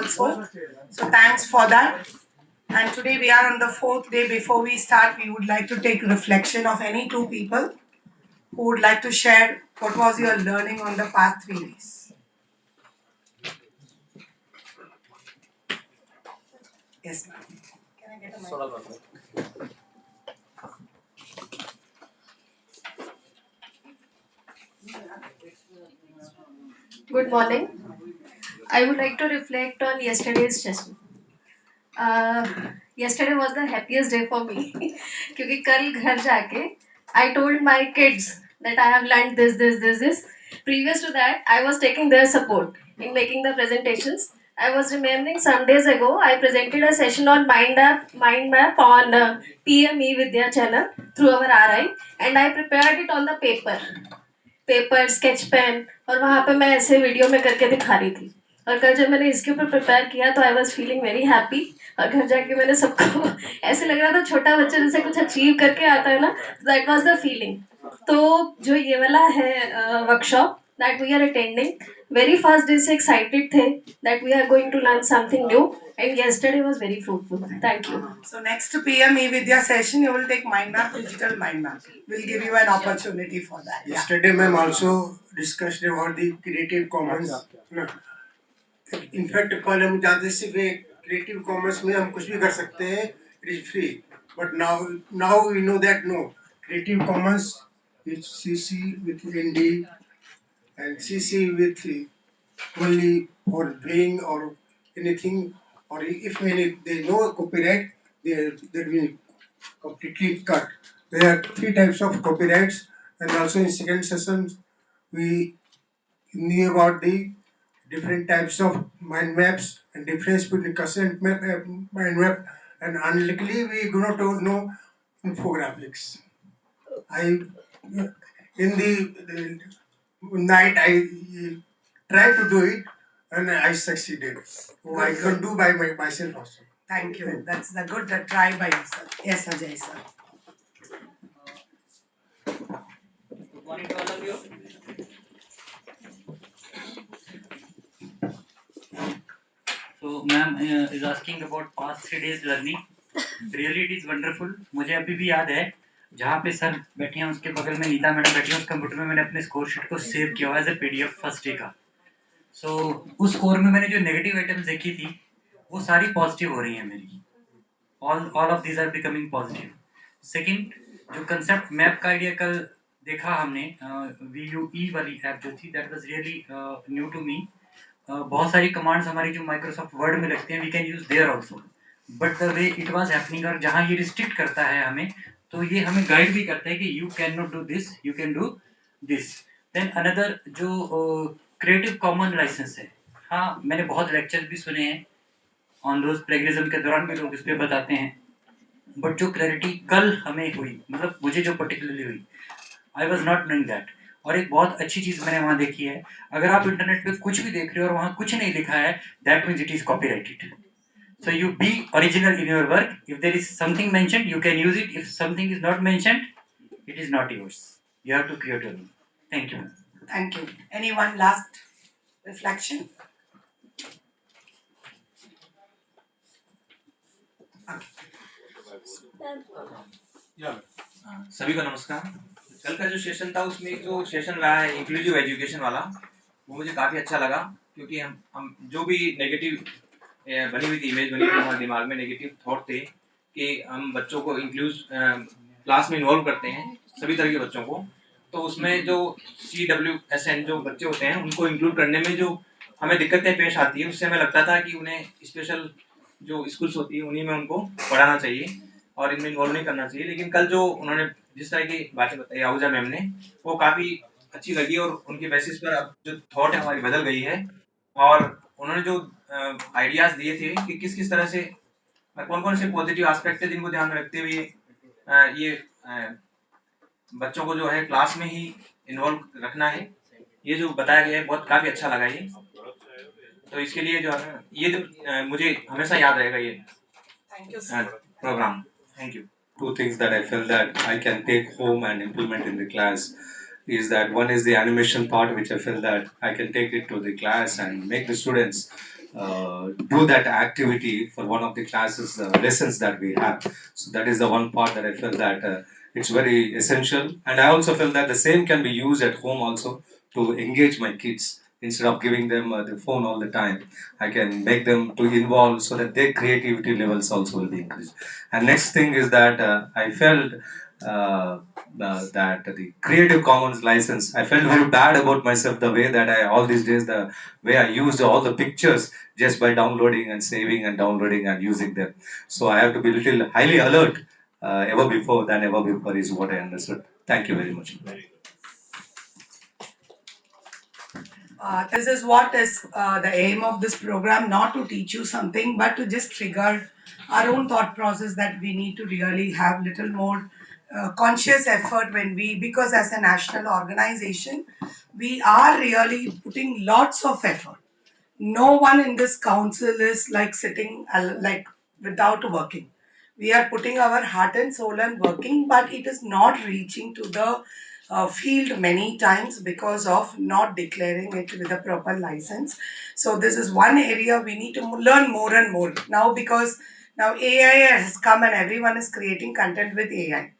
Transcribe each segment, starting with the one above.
also. So thanks for that. And today we are on the fourth day. Before we start, we would like to take reflection of any two people who would like to share what was your learning on the past 3 days. Yes, ma'am. Can I get a mic? Good morning. I would like to reflect on yesterday's session. Uh, Yesterday was the happiest day for me क्योंकि कल घर जाके I told my kids that I have learned this. Previous to that, I was taking their support in making the presentations. I was remembering some days ago I presented a session on mind map on PME Vidya channel through our RI, and I prepared it on the paper sketch pen, और वहाँ पे मैं ऐसे video में करके दिखा रही थी। और कल जब मैंने इसके ऊपर प्रिपेयर किया तो I was feeling very happy. और घर जाके मैंने सबको ऐसे लग रहा था छोटा बच्चा जैसे कुछ अचीव करके आता है ना, दैट वॉज द फीलिंग। तो जो ये वाला है workshop that we are attending, very first day से एक्साइटेड थे that we are going to learn something new, and yesterday was very fruitful. Thank you. So next PM Vidya session, you will take mind map, digital mind map. We'll give you an opportunity for that. Yesterday, ma'am also discussed about the Creative Commons. No. In fact, कल हम जानते सिर्फ Creative Commons में हम कुछ भी कर सकते हैं, it is free. But now we know that no, Creative Commons is CC with ND and CC with only for playing or anything, or if they know copyright, they will completely cut. There are three types of copyrights, and also in second session we knew about the different types of mind maps and difference between custom mind map, and unluckily we do not know infographics. I in the night I tried to do it and I succeeded. So I can do by myself also. Thank you. That's the good try by yourself. Yes, Ajay sir. Good morning to all of you. So, ma'am is asking about past 3 days learning. Really, it is wonderful. मुझे अभी भी याद है जहाँ पे sir बैठे हैं उसके बगल में नीता मैडम बैठी हैं, उस कंप्यूटर में मैंने अपने स्कोर शीट को सेव किया हुआ as a PDF first day का। सो उस स्कोर में मैंने जो नेगेटिव आइटम्स देखी थी वो सारी पॉजिटिव हो रही हैं मेरी। All of these are becoming positive. Second, जो कंसेप्ट मैप का आइडिया कल देखा हमने, VUE वाली ऐप जो थी, that was really new to me. बहुत सारी कमांड्स हमारी जो माइक्रोसॉफ्ट वर्ड में लगती हैं we can use there also, but the way it was happening, और जहाँ ये रिस्ट्रिक्ट करता है हमें, तो ये हमें गाइड भी करता है कि you can not do this, you can do this. Then another जो क्रिएटिव कॉमन लाइसेंस है, हाँ मैंने बहुत लेक्चर भी सुने हैं ऑन रोज प्लेगरिज्म के दौरान भी लोग इस पर बताते हैं, बट जो क्लैरिटी कल हमें हुई, मतलब मुझे जो पर्टिकुलरली हुई, I was not knowing that. और एक बहुत अच्छी चीज मैंने वहां देखी है, अगर आप इंटरनेट पे कुछ भी देख रहे हो और वहां कुछ नहीं लिखा है, that means it is copyrighted. So you be original in your work. If there is something mentioned, you can use it. If something is not mentioned, it is not yours. You have to create your own. Thank you. Thank you. Anyone last reflection? सभी को नमस्कार। कल का जो session था उसमें जो session रहा है इंक्लूसिव एजुकेशन वाला, वो मुझे काफ़ी अच्छा लगा, क्योंकि हम जो भी नेगेटिव बनी हुई थी, इमेज बनी थी हमारे दिमाग में, नेगेटिव थॉट थे कि हम बच्चों को क्लास में इन्वॉल्व करते हैं, सभी तरह के बच्चों को, तो उसमें जो CWSN जो बच्चे होते हैं उनको इंक्लूड करने में जो हमें दिक्कतें पेश आती है, उससे हमें लगता था कि उन्हें स्पेशल जो स्कूल्स होती है उन्हीं में उनको पढ़ाना चाहिए और इनमें इन्वॉल्व नहीं करना चाहिए। लेकिन कल जो उन्होंने जिस तरह की बातें बताई आहूजा मैम ने, वो काफ़ी अच्छी लगी, और उनके बेसिस पर अब जो थॉट है हमारी बदल गई है। और उन्होंने जो आइडियाज़ दिए थे कि किस किस तरह से कौन कौन से पॉजिटिव एस्पेक्ट है जिनको ध्यान में रखते हुए ये बच्चों को जो है क्लास में ही इन्वॉल्व रखना है, ये जो बताया गया है बहुत काफ़ी अच्छा लगा ये। तो इसके लिए जो है ये जो मुझे हमेशा याद रहेगा ये program. Thank you. Two things that I felt that I can take home and implement in the class is that one is the animation part, which I felt that I can take it to the class and make the students do that activity for one of the classes lessons that we have. So that is the one part that I felt that it's very essential, and I also felt that the same can be used at home also to engage my kids. Instead of giving them the phone all the time, I can make them to involve so that their creativity levels also will be increased. And next thing is that I felt uh, that the Creative Commons license, I felt very bad about myself the way that I all these days the way I used all the pictures just by downloading and saving and downloading and using them. So I have to be little highly alert ever before than ever before is what I understood. Thank you very much. This is what is the aim of this program, not to teach you something, but to just trigger our own thought process that we need to really have little more conscious effort when we, because as a national organization, we are really putting lots of effort. No one in this council is like sitting like without working. We are putting our heart and soul and working, but it is not reaching to the field many times because of not declaring it with a proper license. So this is one area we need to learn more and more now, because now AI has come and everyone is creating content with AI,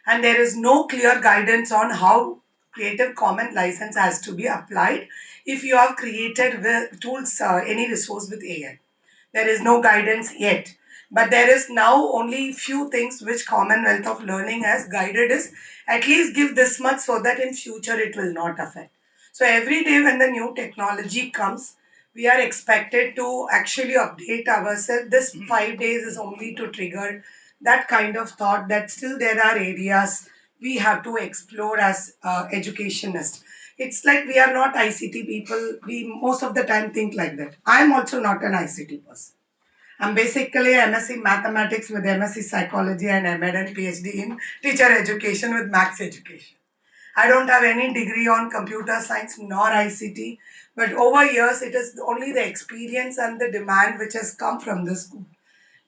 and there is no clear guidance on how Creative Commons license has to be applied if you have created tools, any resource with AI. There is no guidance yet. But there is now only few things which Commonwealth of Learning has guided is at least give this much so that in future it will not affect. So every day when the new technology comes, we are expected to actually update ourselves. This 5 days is only to trigger that kind of thought that still there are areas we have to explore as educationists. It's like we are not ICT people. We most of the time think like that. I'm also not an ICT person. I'm basically MSc Mathematics with MSc Psychology and MAd and PhD in teacher education with Max Education. I don't have any degree on computer science nor ICT, but over years it is only the experience and the demand which has come from the school.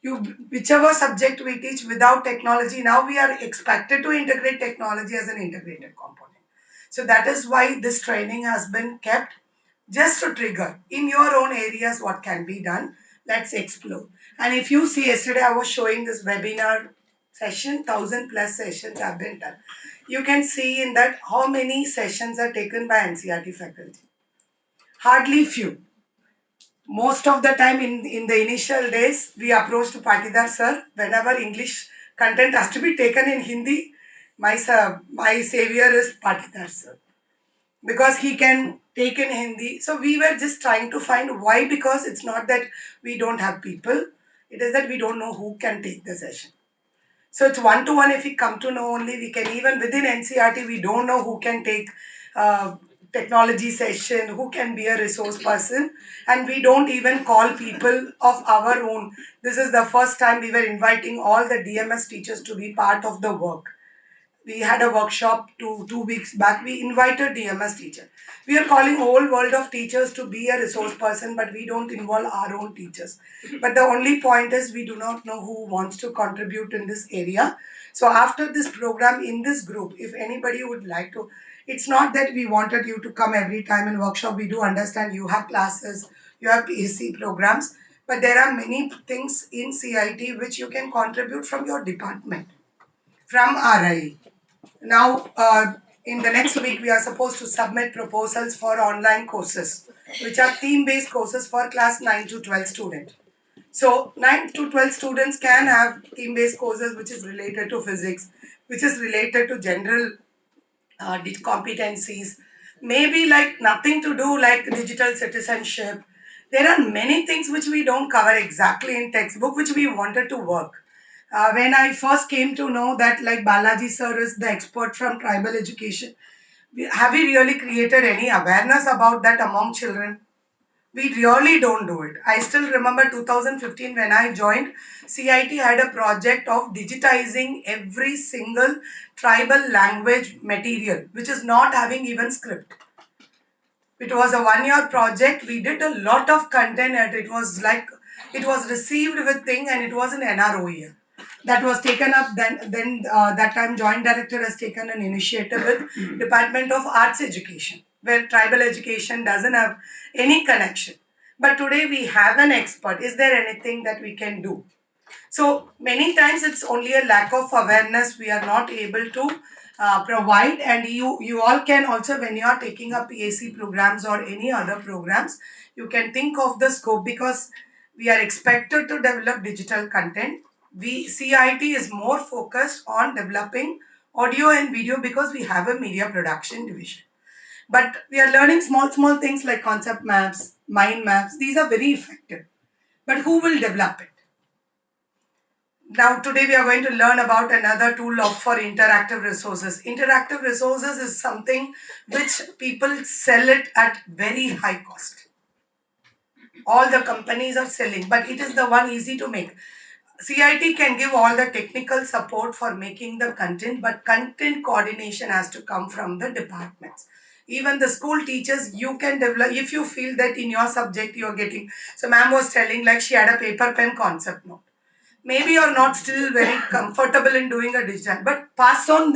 You, whichever subject we teach without technology, now we are expected to integrate technology as an integrated component. So that is why this training has been kept just to trigger in your own areas what can be done. Let's explore. And if you see, yesterday I was showing this webinar session, 1,000+ sessions have been done. You can see in that how many sessions are taken by NCRT faculty. Hardly few. Most of the time in the initial days, we approached Patidar sir whenever English content has to be taken in Hindi. My savior is Patidar sir, because he can take in Hindi. So we were just trying to find why, because it's not that we don't have people, it is that we don't know who can take the session. So it's one to one. If we come to know only, we can even within NCRT, we don't know who can take technology session, who can be a resource person, and we don't even call people of our own. This is the first time we were inviting all the DMS teachers to be part of the work. We had a workshop 2 weeks back. We invited DMS teacher. We are calling whole world of teachers to be a resource person, but we don't involve our own teachers. But the only point is we do not know who wants to contribute in this area. So after this program in this group, if anybody would like to, it's not that we wanted you to come every time in workshop. We do understand you have classes, you have PSC programs, but there are many things in CIT which you can contribute from your department, from RI. Now, in the next week, we are supposed to submit proposals for online courses, which are theme-based courses for class 9 to 12 students. So, 9 to 12 students can have theme-based courses which is related to physics, which is related to general competencies, maybe like nothing to do like digital citizenship. There are many things which we don't cover exactly in textbook, which we wanted to work. When I first came to know that like Balaji sir is the expert from tribal education, have we really created any awareness about that among children? We really don't do it. I still remember 2015 when I joined, CIT had a project of digitizing every single tribal language material, which is not having even script. It was a 1 year project. We did a lot of content and it was like, it was received with thing and it was an NROE. That was taken up then that time joint director has taken an initiative with Department of Arts Education, where tribal education doesn't have any connection. But today we have an expert. Is there anything that we can do? So many times it's only a lack of awareness we are not able to provide, and you all can also, when you are taking up PAC programs or any other programs, you can think of the scope, because we are expected to develop digital content. We CIT is more focused on developing audio and video because we have a media production division. But we are learning small things like concept maps, mind maps. These are very effective. But who will develop it? Now, today we are going to learn about another tool for interactive resources. Interactive resources is something which people sell it at very high cost. All the companies are selling, but it is the one easy to make. CIT can give all the technical support for making the content, but content coordination has to come from the departments. Even the school teachers, you can develop, if you feel that in your subject you are getting. So ma'am was telling like she had a paper pen concept note. Maybe you're not still very comfortable in doing a digital, but pass on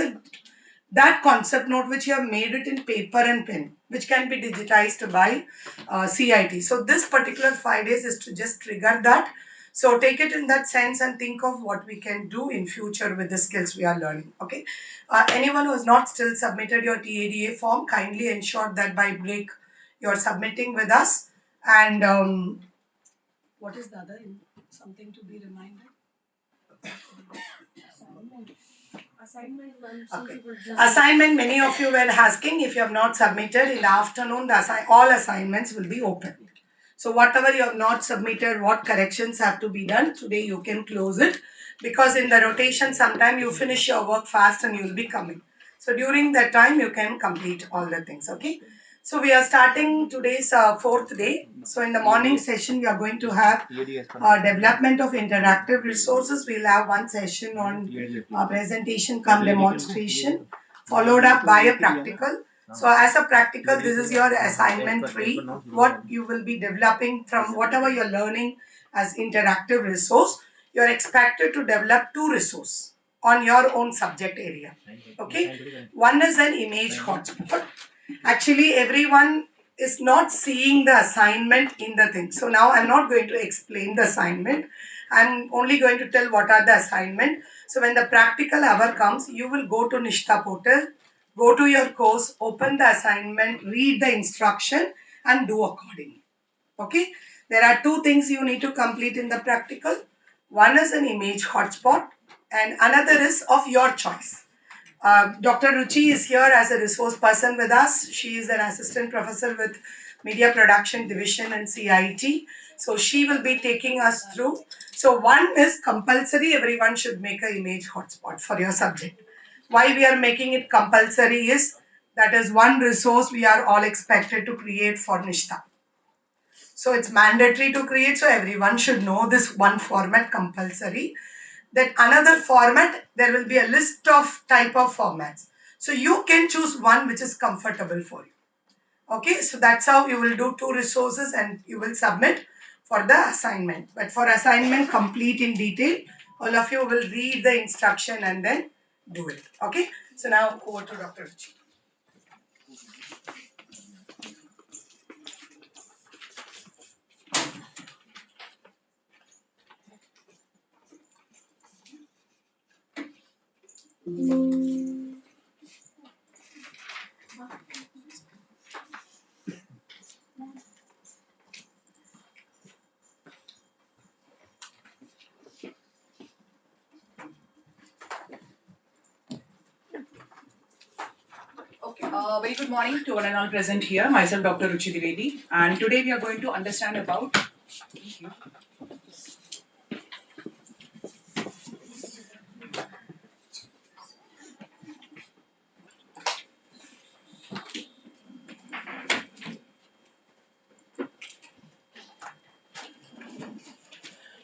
that concept note which you have made it in paper and pen, which can be digitized by CIT. So this particular 5 days is to just trigger that. So take it in that sense and think of what we can do in future with the skills we are learning. Okay. Anyone who has not still submitted your TADA form, kindly ensure that by break you're submitting with us. And what is the other something to be reminded? Okay. Assignment, many of you were asking, if you have not submitted in the afternoon, all assignments will be open. So whatever you have not submitted, what corrections have to be done, today you can close it, because in the rotation sometime you finish your work fast and you will be coming. So during that time you can complete all the things. Okay. So we are starting today's fourth day. So in the morning session we are going to have development of interactive resources. We'll have one session on presentation come demonstration, followed up by a practical. So as a practical, this is your assignment 3, what you will be developing from whatever you're learning as interactive resource. You're expected to develop 2 resources on your own subject area. Okay. One is an image hotspot. Actually, everyone is not seeing the assignment in the thing. So now I'm not going to explain the assignment. I'm only going to tell what are the assignment. So when the practical hour comes, you will go to Nishta portal, go to your course, open the assignment, read the instruction and do accordingly. Okay. There are 2 things you need to complete in the practical. One is an image hotspot and another is of your choice. Dr. Ruchi is here as a resource person with us. She is an assistant professor with Media Production Division and CIT. So she will be taking us through. So one is compulsory, everyone should make an image hotspot for your subject. Why we are making it compulsory is that is one resource we are all expected to create for Nishta. So it's mandatory to create, so everyone should know this one format compulsory. That another format, there will be a list of type of formats. So you can choose one which is comfortable for you. Okay, so that's how you will do 2 resources and you will submit for the assignment. But for assignment complete in detail, all of you will read the instruction and then do it. Okay, so now over to Dr. Ruchi. Okay, very good morning to one and all present here. Myself, Dr. Ruchi Dwivedi, and today we are going to understand about.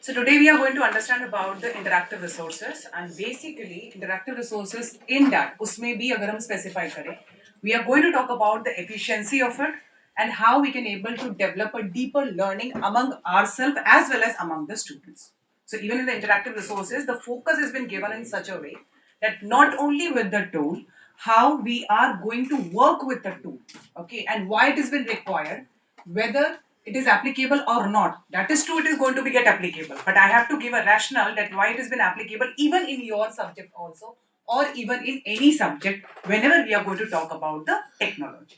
So today we are going to understand about the interactive resources, and basically interactive resources in that उसमें भी अगर हम specify करें, we are going to talk about the efficiency of it and how we can able to develop a deeper learning among ourselves as well as among the students. So even in the interactive resources, the focus has been given in such a way that not only with the tool, how we are going to work with the tool, okay, and why it has been required, whether it is applicable or not. That is true, it is going to be get applicable, but I have to give a rationale that why it has been applicable even in your subject also, or even in any subject whenever we are going to talk about the technology.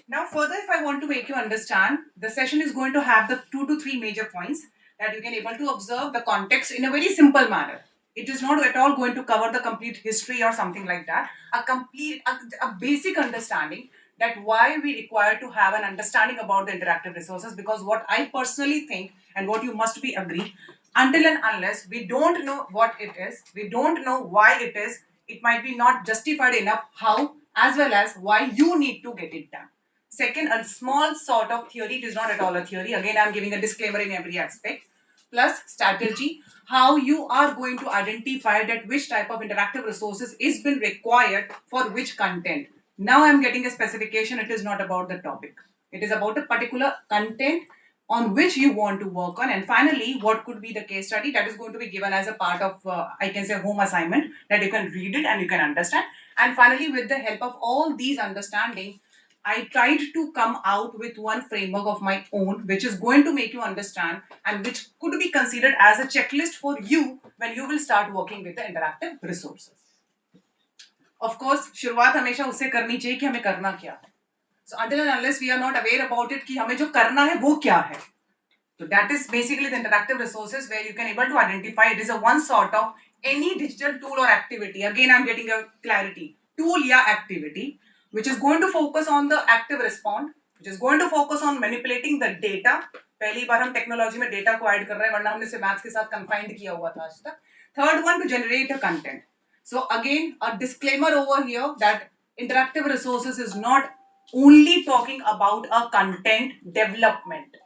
Now further, if I want to make you understand, the session is going to have the 2 to 3 major points that you can able to observe the context in a very simple manner. It is not at all going to cover the complete history or something like that. A basic understanding that why we require to have an understanding about the interactive resources, because what I personally think and what you must be agreed, until and unless we don't know what it is, we don't know why it is, it might be not justified enough how as well as why you need to get it done. Second, a small sort of theory, it is not at all a theory. Again, I'm giving a disclaimer in every aspect. Plus strategy, how you are going to identify that which type of interactive resources is been required for which content. Now I'm getting a specification, it is not about the topic. It is about a particular content on which you want to work on. And finally, what could be the case study that is going to be given as a part of, I can say, home assignment, that you can read it and you can understand. And finally, with the help of all these understanding, I tried to come out with one framework of my own, which is going to make you understand and which could be considered as a checklist for you when you will start working with the interactive resources. Of course, शुरुआत हमेशा उससे करनी चाहिए कि हमें करना क्या है. So until and unless we are not aware about it कि हमें जो करना है वो क्या है. So that is basically the interactive resources where you can able to identify it is a one sort of any digital tool or activity. Again, I'm getting a clarity. Tool या activity which is going to focus on the active response, which is going to focus on manipulating the data. पहली बार हम technology में data को add कर रहे हैं, वरना हमने इसे मैथ्स के साथ कंफाइंड किया हुआ था आज तक. Third one, to generate a content. So again, a disclaimer over here that interactive resources is not only talking about a content development.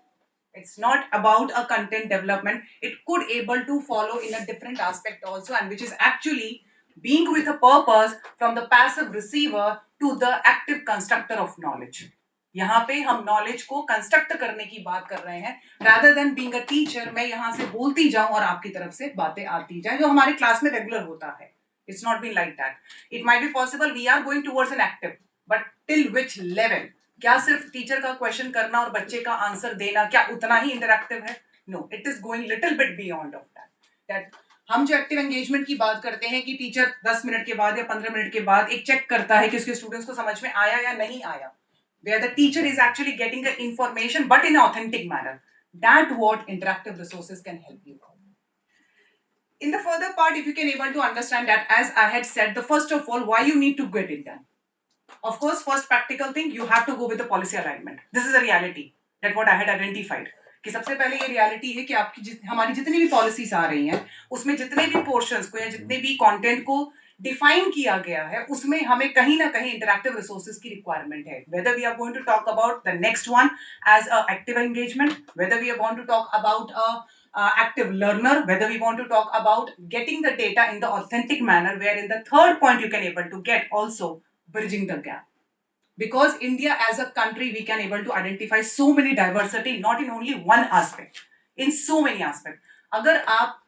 It's not about a content development. It could able to follow in a different aspect also, and which is actually being with a purpose from the passive receiver to the active constructor of knowledge. यहाँ पे हम knowledge को construct करने की बात कर रहे हैं, rather than being a teacher मैं यहाँ से बोलती जाऊं और आपकी तरफ से बातें आती जाए, जो हमारे क्लास में रेगुलर होता है. It's not been like that. It might be possible we are going towards an active, but till which level? क्या सिर्फ टीचर का क्वेश्चन करना और बच्चे का आंसर देना क्या उतना ही इंटरैक्टिव है? No, it is going little bit beyond of that. हम जो एक्टिव एंगेजमेंट की बात करते हैं कि टीचर 10 मिनट के बाद या 15 मिनट के बाद एक चेक करता है कि उसके स्टूडेंट्स को समझ में आया या नहीं आया, where the teacher is actually getting the information but in an authentic manner. That what interactive resources can help you. In the further part, if you can able to understand that, as I had said, the first of all, why you need to get it done. Of course, first practical thing, you have to go with the policy alignment. This is a reality that what I had identified. कि सबसे पहले ये reality है कि आपकी हमारी जितनी भी पॉलिसीज आ रही हैं उसमें जितने भी पोर्शंस को या जितने भी कंटेंट को डिफाइन किया गया है उसमें हमें कहीं ना कहीं इंटरैक्टिव रिसोर्सेज की रिक्वायरमेंट है. Whether we are going to talk about the next one as a active engagement, whether we are going to talk about a active learner, whether we want to talk about getting the data in the authentic manner, where in the third point you can able to get also bridging the gap. Because India as a country, we can able to identify so many diversity, not in only one aspect, in so many aspects. अगर आप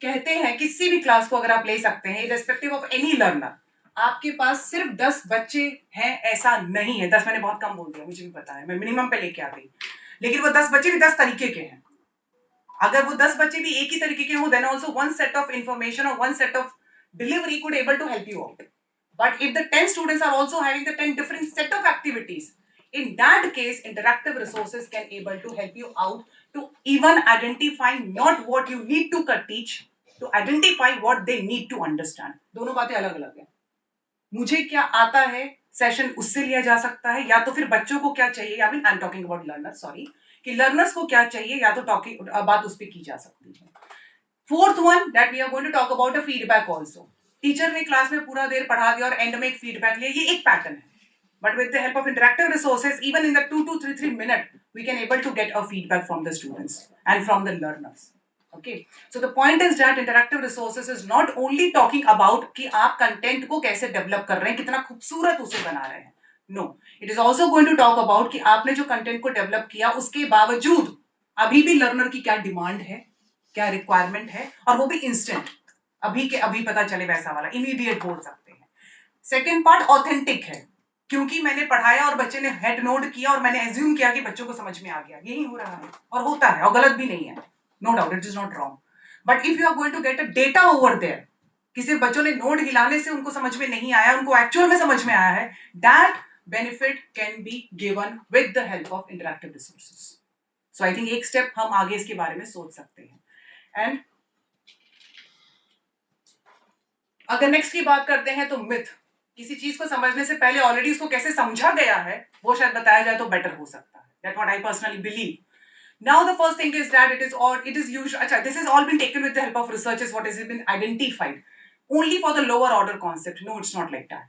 कहते हैं किसी भी class को अगर आप ले सकते हैं irrespective of any learner, आपके पास सिर्फ 10 बच्चे हैं ऐसा नहीं है. 10 मैंने बहुत कम बोल दिया, मुझे भी पता है, मैं मिनिमम पे लेके आ गई, लेकिन वो 10 बच्चे भी 10 तरीके के हैं. अगर वो 10 बच्चे भी एक ही तरीके के हों, then also one set of information or one set of delivery could able to help you out. But if the 10 students are also having the 10 different set of activities, in that case, interactive resources can able to help you out to even identify not what you need to teach, to identify what they need to understand. दोनों बातें अलग अलग हैं. मुझे क्या आता है session उससे लिया जा सकता है, या तो फिर बच्चों को क्या चाहिए, या फिर I am talking about learners, sorry, कि लर्नर्स को क्या चाहिए या तो टॉकिंग बात उस पर की जा सकती है. Fourth one that we are going to talk about a feedback also. Teacher ने क्लास में पूरा देर पढ़ा दिया और एंड में एक फीडबैक लिया, ये एक पैटर्न है. But with the help of interactive resources, even in the 2 to 3 minutes, we can able to get a feedback from the students and from the learners. Okay. So the point is that interactive resources is not only talking about कि आप content को कैसे develop कर रहे हैं, कितना खूबसूरत उसे बना रहे हैं. No, it is also going to talk about कि आपने जो कंटेंट को डेवलप किया उसके बावजूद अभी भी लर्नर की क्या डिमांड है, क्या रिक्वायरमेंट है, और वो भी इंस्टेंट, अभी के अभी पता चले वैसा वाला, इमीडिएट बोल सकते हैं. सेकेंड पार्ट ऑथेंटिक है. क्योंकि मैंने पढ़ाया और बच्चे ने हेड नोट किया और मैंने एज्यूम किया कि बच्चों को समझ में आ गया। यही हो रहा है और होता है और गलत भी नहीं है, no doubt, it is not wrong. But if you are going to get a data over there, किसी बच्चों ने नोट हिलाने से उनको समझ में नहीं आया, उनको एक्चुअल में समझ में आया है, that benefit can be given with the help of interactive resources. So I think एक स्टेप हम आगे इसके बारे में सोच सकते हैं। एंड अगर नेक्स्ट की बात करते हैं तो मिथ, किसी चीज को समझने से पहले ऑलरेडी उसको कैसे समझा गया है वो शायद बताया जाए तो बेटर हो सकता है। That what I personally believe. Now the first thing is that it is usual. Acha, this has all been taken with the help of researchers. What has been identified only for the lower order concept. No, it's not like that.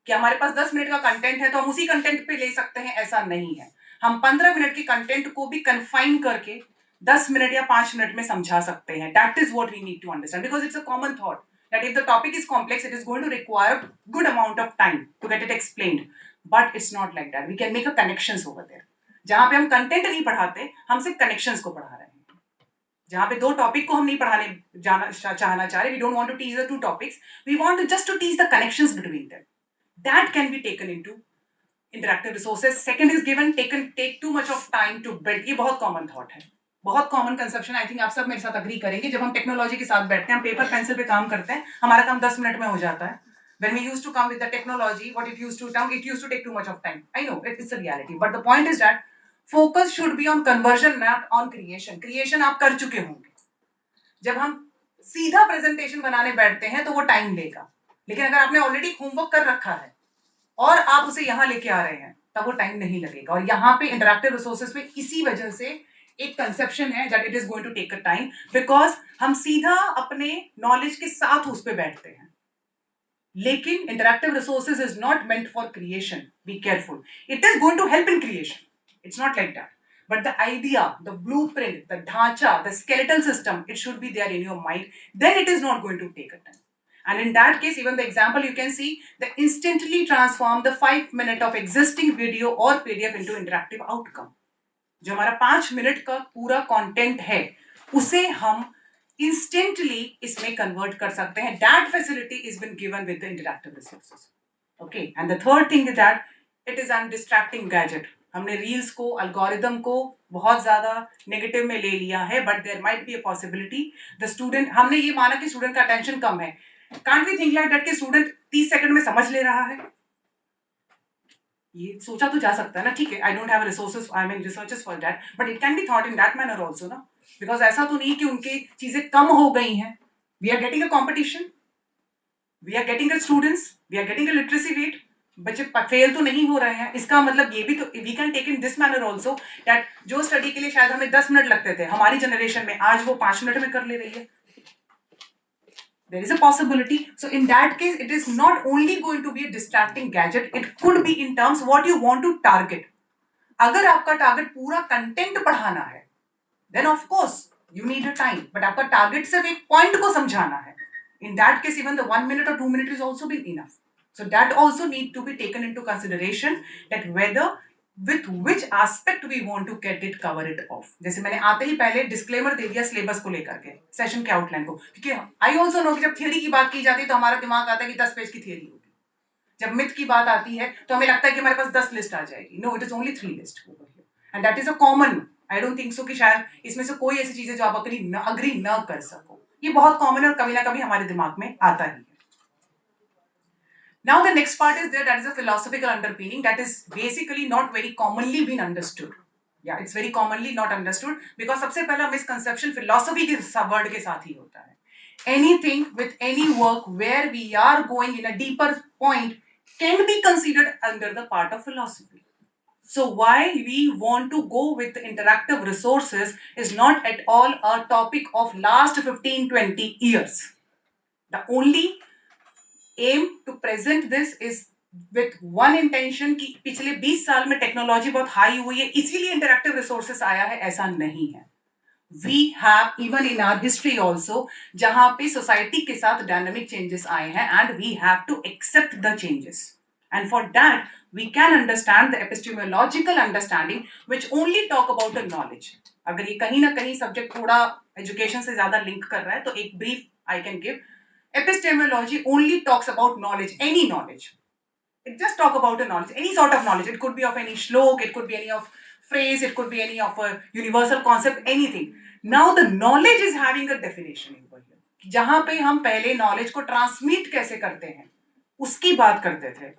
कि हमारे पास 10 minute का content है तो हम उसी content पे ले सकते हैं, ऐसा नहीं है। हम 15 मिनट के कंटेंट को भी कन्फाइन करके 10 मिनट या 5 मिनट में समझा सकते हैं। That is what we need to understand because it's a common thought that if the topic is complex, it is going to require good amount of time to get it explained. But it's not like that. We can make a connections over there. जहां पे हम content नहीं पढ़ाते, हम सिर्फ connections को पढ़ा रहे हैं। जहां पे दो टॉपिक को हम नहीं पढ़ाने चाहना चाह रहे, we don't want to teach the two topics, we want to just to teach the connections between them. That can be taken into interactive resources. Second is given take too much of time to build. ये बहुत common thought है, बहुत common conception. I think आप सब मेरे साथ agree करेंगे। जब हम टेक्नोलॉजी के साथ बैठते हैं, हम पेपर पेंसिल पे काम करते हैं, हमारा काम 10 मिनट में हो जाता है। When we used to come with the technology, what it used to take too much of time. I know it's a reality, but the point is that focus should be on conversion, not on creation. Creation आप कर चुके होंगे। जब हम सीधा presentation बनाने बैठते हैं तो वो टाइम लेगा, लेकिन अगर आपने ऑलरेडी होमवर्क कर रखा है और आप उसे यहां लेके आ रहे हैं तब वो टाइम नहीं लगेगा। और यहाँ पे इंटरैक्टिव रिसोर्सेज में इसी वजह से एक कंसेप्शन है that it is going to take a time, because हम सीधा अपने नॉलेज के साथ उस पर बैठते हैं। लेकिन interactive resources is not meant for creation, be careful. It is going to help in creation, it's not like that, but the idea, the blueprint, the dhacha, the skeletal system, it should be there in your mind. Then it is not going to take a time. And in that case, even the example you can see, they instantly transform the 5 minute of existing video or PDF into interactive outcome. जो हमारा 5 minute का पूरा content है उसे हम instantly इसमें convert कर सकते हैं. That facility is been given with the interactive resources. Okay, and the third thing is that it is an distracting gadget. हमने रील्स को, अल्गोरिदम को बहुत ज्यादा नेगेटिव में ले लिया है, but there might be a possibility the student, हमने ये माना कि स्टूडेंट का अटेंशन कम है. Can't we think like that कि स्टूडेंट 30 सेकंड में समझ ले रहा है? ये सोचा तो जा सकता है ना, ठीक है, I don't have resources, I mean researches for that, but it can be thought in that manner also ना, बिकॉज ऐसा तो नहीं कि उनकी चीजें कम हो गई हैं. We are getting a competition, we are getting a students, we are getting a literacy rate, बच्चे फेल तो नहीं हो रहे हैं. इसका मतलब ये भी तो we can take in this manner also that जो स्टडी के लिए शायद हमें 10 मिनट लगते थे हमारी जनरेशन में, आज वो 5 मिनट में कर ले रही है. There is a possibility. So in that case, it is not only going to be a distracting gadget, it could be in terms what you want to target. अगर आपका टारगेट पूरा कंटेंट पढ़ाना है, then of course you need a time. But आपका target सिर्फ एक point को समझाना है. In that case, even the 1 minute or 2 minutes is also been enough. So that also need to be taken into consideration that whether with which aspect we want to get it cover it off. जैसे मैंने आते ही पहले disclaimer दे दिया syllabus को लेकर के, session के outline को, क्योंकि आई ऑल्सो नो कि जब थियरी की बात की जाती है तो हमारा दिमाग आता है कि 10 पेज की थियरी होगी. जब मिथ की बात आती है तो हमें लगता है कि हमारे पास 10 लिस्ट आ जाएगी. No, it is only 3 list over here and that is a common. I don't think so कि शायद इसमें से कोई ऐसी चीज है जो आप अग्री न कर सको. ये बहुत कॉमन है और कभी ना कभी हमारे दिमाग में आता ही है. Now the next part is there, that is a philosophical underpinning that is basically not very commonly been understood. Yeah, it's very commonly not understood because सबसे पहला misconception philosophy के word के साथ ही होता है. Anything with any work where we are going in a deeper point can be considered under the part of philosophy. So why we want to go with interactive resources is not at all a topic of last 15-20 years. The only aim to present this is with one intention कि पिछले 20 साल में technology बहुत high हुई है इसीलिए interactive resources आया है, ऐसा नहीं है. We have even in our history also जहां पे सोसाइटी के साथ डायनामिक चेंजेस आए हैं and we have to accept the changes. And for that we can understand the epistemological understanding which only talk about the knowledge. अगर ये कहीं ना कहीं सब्जेक्ट थोड़ा एजुकेशन से ज्यादा लिंक कर रहा है तो एक brief I can give. Epistemology only talks about knowledge, any knowledge. Just talk about a knowledge, any sort of knowledge. It could be of any shlok, it could be any of phrase, it could be any of a universal concept, anything. Now the knowledge is having a definition over here. जहां पे हम पहले knowledge को transmit कैसे करते हैं उसकी बात करते थे.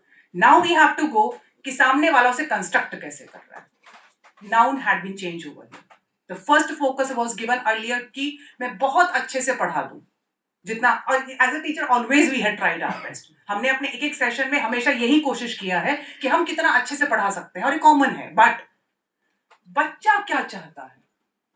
Now we have to go कि सामने वाला उसे construct कैसे कर रहा है. Noun had been changed over here. The first focus was given earlier कि मैं बहुत अच्छे से पढ़ा दूं. जितना, और as a teacher always we had tried our best. हमने अपने एक एक सेशन में हमेशा यही कोशिश किया है कि हम कितना अच्छे से पढ़ा सकते हैं, और ये कॉमन है. बट बच्चा क्या चाहता है,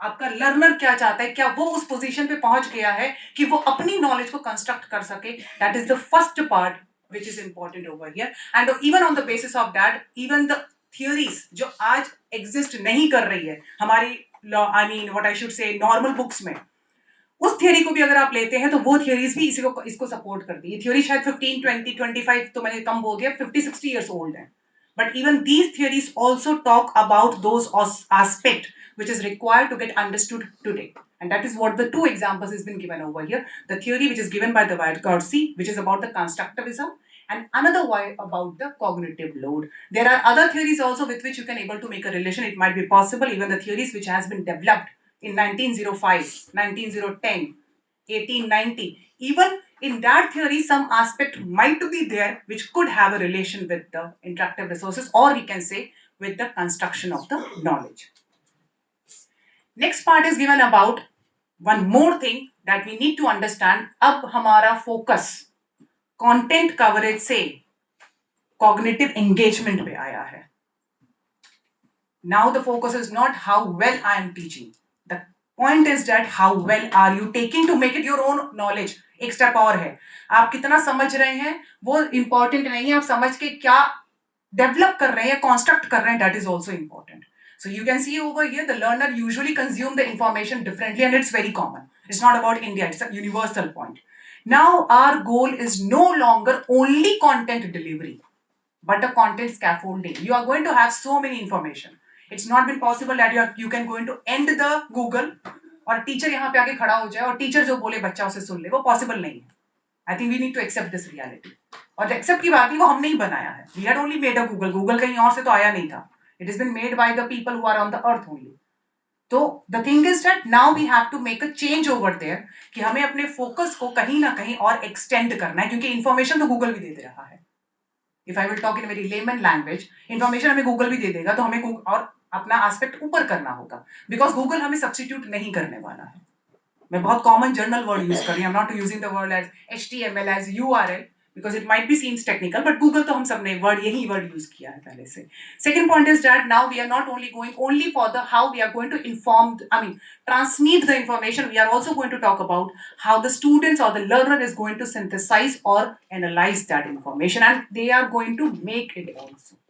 आपका लर्नर क्या चाहता है, क्या वो उस पोजीशन पे पहुंच गया है कि वो अपनी नॉलेज को कंस्ट्रक्ट कर सके. That is the first part which is important over here. And even on the basis of that, even the theories जो आज एग्जिस्ट नहीं कर रही है हमारी, I mean what I should say, normal books में, उस थियोरी को भी अगर आप लेते हैं तो वो थियोरीज भी इसको सपोर्ट करती है. थियोरी शायद 15, 20, 25, तो मैंने कम बोल दिया, 50-60 years old है. But even these theories also talk about those aspect which is required to get understood today. And that is what the two examples has been given over here. The theory which is given by the Vygotsky, which is about the constructivism, and another way about the cognitive load. There are other theories also with which you can able to make a relation. It might be possible, even the theories which has been developed in 1905, 1910, 1890. Even in that theory, some aspect might be there which could have a relation with the interactive resources, or we can say with the construction of the knowledge. Next part is given about one more thing that we need to understand. अब हमारा focus content coverage से cognitive engagement पे आया है. Now the focus is not how well I am teaching. The point is that how well are you taking to make it your own knowledge. एक step और है, आप कितना समझ रहे हैं वो इंपॉर्टेंट नहीं है, आप समझ के क्या डेवलप कर रहे हैं, कॉन्स्ट्रक्ट कर रहे हैं, that is also important. So you can see over here, the learner usually consume the information differently, and it's very common. It's not about India, it's a universal point. Now our goal is no longer only content delivery, but a content scaffolding. You are going to have so many information. It's not been possible that you can going to end the Google और teacher यहाँ पे आके खड़ा हो जाए और teacher जो बोले बच्चा उसे सुन ले, वो पॉसिबल नहीं है. I think we need to accept this reality. और एक्सेप्ट की बात नहीं, वो हमने ही बनाया है. We had only made a Google. Google कहीं और से तो आया नहीं था. It is been made by the people who are on the earth only. तो the thing is that now we have to make a change over there कि हमें अपने फोकस को कहीं ना कहीं और एक्सटेंड करना है, क्योंकि इन्फॉर्मेशन तो गूगल भी दे रहा है. If I will talk in very layman language, information हमें गूगल भी दे देगा, तो हमें और अपना एस्पेक्ट ऊपर करना होगा, बिकॉज गूगल हमें सब्सटीट्यूट नहीं करने वाला है. मैं बहुत कॉमन जर्नल वर्ड यूज कर रही हूँ. Not using the word as HTML as URL because it might be seems technical, but Google तो हम सबने वर्ड यही वर्ड यूज किया है पहले से. Second point is that now we are not only going only for the how we are going to inform, I mean transmit the information. We are also going to talk about how the students or the learner is going to synthesize or analyze that information, and they are going to make it also.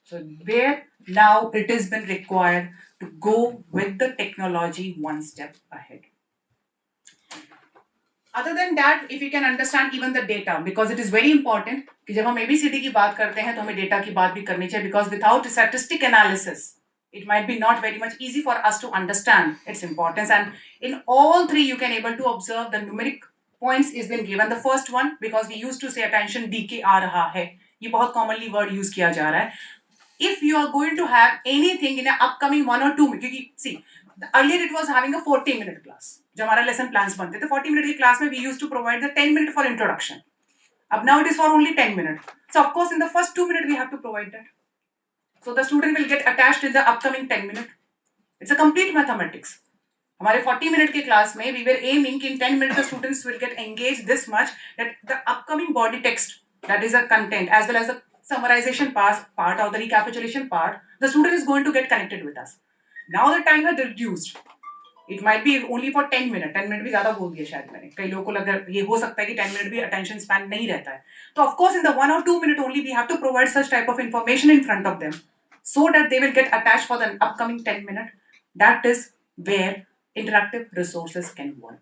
So where now it has been required to go with the technology one step ahead. Other than that, if you can understand even the data, because it is very important कि जब हम ABCD की बात करते हैं तो हमें data की बात भी करनी चाहिए, because without statistic analysis it might be not very much easy for us to understand its importance. And in all three you can able to observe the numeric points is been given. The first one, because we used to say attention decay आ रहा है, ये बहुत commonly word use किया जा रहा है. If you are going to have anything in an upcoming 1 or 2 minutes, क्योंकि see earlier it was having a 40-minute class. जो हमारा लेसन प्लान्स बनते थे 40 मिनट की क्लास में, we used to provide the 10 minute for introduction. अब now it is for only 10 minute. So of course in the first 2 minute we have to provide that, so the student will get attached in the upcoming 10 minute. It's a complete mathematics. हमारे 40 minute की class में we were aiming कि in 10 minute the students will get engage this much that the upcoming body text, that is a content as well as the summarization part or the recapitulation part, the student is going to get connected with us. Now the time has reduced. It might be only for 10 minutes. 10 minute भी ज्यादा बोल दिया शायद मैंने. कई लोगों को लग रहा है ये हो सकता है कि 10 मिनट भी attention span नहीं रहता है. तो of course in the 1 or 2 minute only we have to provide such type of information in front of them so that they will get attached for the upcoming 10 minute. That is where interactive resources can work.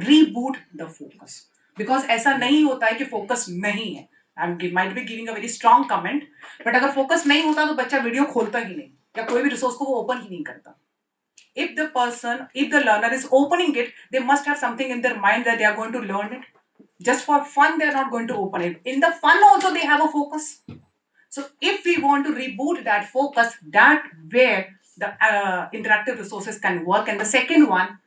Reboot the focus. Because ऐसा नहीं होता है कि focus नहीं है. I might be giving a very strong comment, but अगर focus नहीं होता तो बच्चा वीडियो खोलता ही नहीं या कोई भी रिसोर्स को वो ओपन ही नहीं करता. If the learner is opening it, they must have something in their mind that they are going to learn it. Just for fun, they are not going to open it. In the fun also, they have a focus. So if we want to reboot that focus, that where the interactive resources can work. And the second one,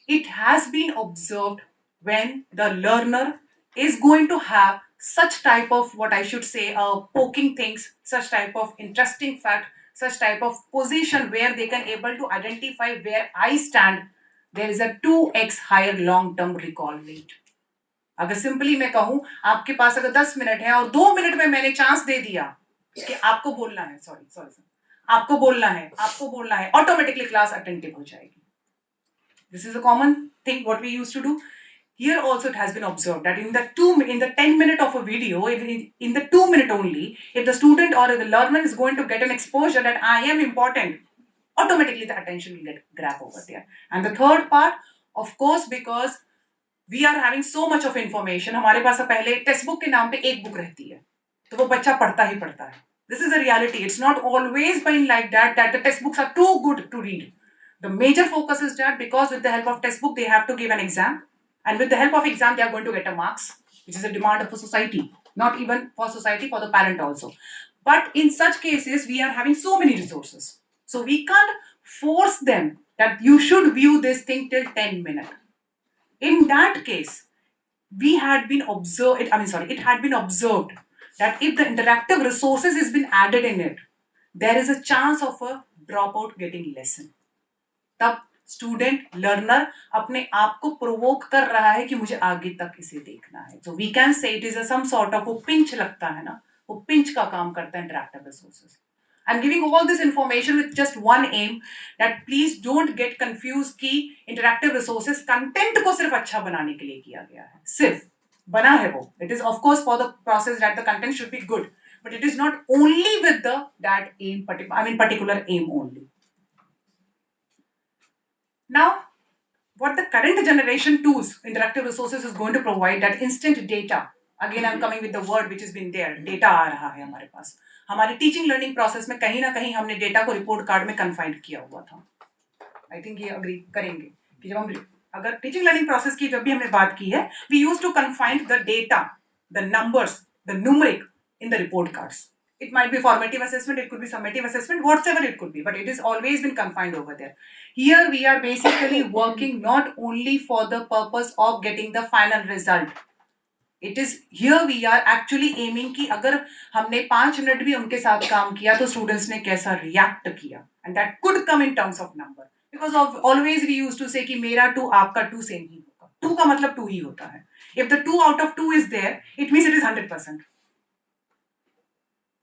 it has been observed when the learner is going to have such type of, what I should say, poking things, such type of interesting fact, such type of position where they can able to identify where I stand, there is a 2x higher long term recall rate. अगर simply मैं कहूं, आपके पास अगर 10 minute है और 2 minute में मैंने chance दे दिया कि आपको बोलना है, सॉरी सॉरी सर, आपको बोलना है, ऑटोमेटिकली क्लास अटेंटिव हो जाएगी. This is a common thing what we used to do. Here also it has been observed that in the 10 minute of a video, in the 2 minute only, if the student or the learner is going to get an exposure that I am important, automatically the attention will get grab over there. And the third part, of course, because we are having so much of information, हमारे पास पहले text book के नाम पे एक book रहती है, तो वो बच्चा पढ़ता ही पढ़ता है. This is a reality. It's not always been like that the textbooks are too good to read. The major focus is that because with the help of textbook they have to give an exam, and with the help of exam they are going to get a marks, which is a demand of the society, not even for society, for the parent also. But in such cases we are having so many resources, so we can't force them that you should view this thing till 10 minutes. In that case, we had been observed, it had been observed that if the interactive resources has been added in it, there is a chance of a dropout getting lessened. तब student learner अपने आप को provoke कर रहा है कि मुझे आगे तक इसे देखना है. So we can say it is some sort of, वो पिंच लगता है ना, वो पिंच का काम करता है interactive resources. I'm giving all this information with just one aim, that please don't get confused कि interactive resources content को सिर्फ अच्छा बनाने के लिए किया गया है. सिर्फ बना है वो. It is of course for the process that the content should be good, but it is not only with the that aim, particular aim only. Now, what the current generation tools, interactive resources is going to provide, that instant data. Again, I'm coming with the word which has been there. Data आ रहा है हमारे पास. हमारे teaching learning process में कहीं ना कहीं हमने data को रिपोर्ट कार्ड में कन्फाइंड किया हुआ था. आई थिंक ये अग्री करेंगे कि जब हम अगर टीचिंग लर्निंग प्रोसेस की जब भी हमने बात की है, we use to confined the data, the numbers, the numeric in the report cards. It might be formative assessment, it could be summative assessment, whatever it could be, but it has always been confined over there. Here we are basically working not only for the purpose of getting the final result. It is here we are actually aiming कि अगर हमने 5 minute भी उनके साथ काम किया तो students ने कैसा रिएक्ट किया, and that could come in terms of number, because of always we used to say कि मेरा 2 आपका 2 सेम ही होगा. 2 का मतलब 2 ही होता है. If the 2 out of 2 is there, it means it is 100%.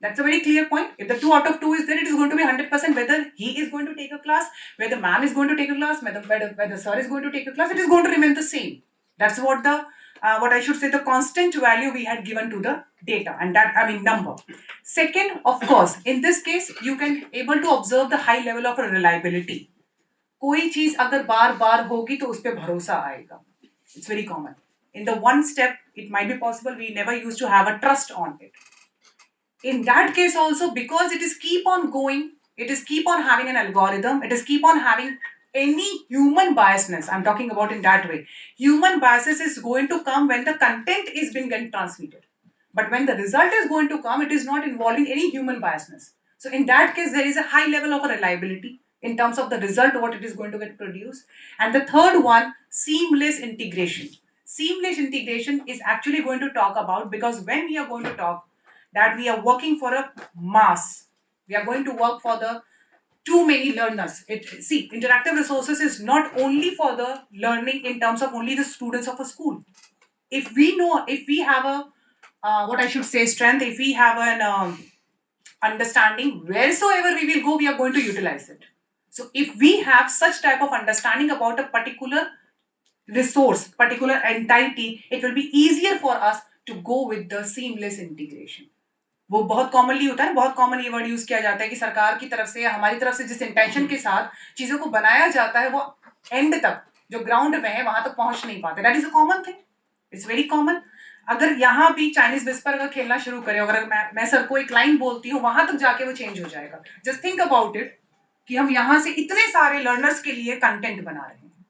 That's a very clear point. If the 2 out of 2 is there, it is going to be 100%, whether he is going to take a class, whether ma'am is going to take a class, whether sir is going to take a class, it is going to remain the same. That's what the, what I should say, the constant value we had given to the data, and that, number. Second, of course, in this case, you can able to observe the high level of reliability. कोई चीज अगर बार बार होगी तो उस पे भरोसा आएगा. It's very common. In the one step, it might be possible we never used to have a trust on it. In that case also, because it is keep on going, it is keep on having an algorithm, it is keep on having any human biasness, I'm talking about in that way. Human biases is going to come when the content is being transmitted. But when the result is going to come, it is not involving any human biasness. So in that case, there is a high level of reliability in terms of the result, what it is going to get produced. And the third one, seamless integration. Seamless integration is actually going to talk about, because when we are going to talk that we are working for a mass, we are going to work for the too many learners. See, interactive resources is not only for the learning in terms of only the students of a school. If we have a, what I should say, strength, if we have an understanding, wheresoever we will go, we are going to utilize it. So if we have such type of understanding about a particular resource, particular entity, it will be easier for us to go with the seamless integration. वो बहुत commonly होता है, बहुत common ये word use किया जाता है कि सरकार की तरफ से या हमारी तरफ से जिस इंटेंशन के साथ चीजों को बनाया जाता है, वो एंड तक जो ग्राउंड में है वहां तक पहुंच नहीं पाते. That is a common thing. It's very common. अगर यहाँ भी चाइनीज विस्पर अगर खेलना शुरू करे, अगर मैं सर को एक लाइन बोलती हूँ, वहां तक जाके वो चेंज हो जाएगा. जस्ट थिंक अबाउट इट कि हम यहाँ से इतने सारे लर्नर्स के लिए कंटेंट बना रहे हैं.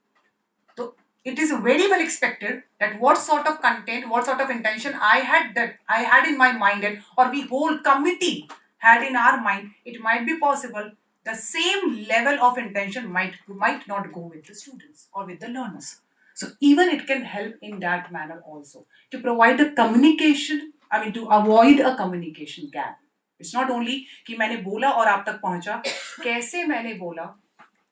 तो it is very well expected that what sort of content, what sort of intention I had in my mind, and or we whole committee had in our mind, it might be possible the same level of intention might not go with the students or with the learners. So even it can help in that manner also to provide a communication, I mean to avoid a communication gap. It's not only कि मैंने बोला और आप तक पहुंचा, कैसे मैंने बोला,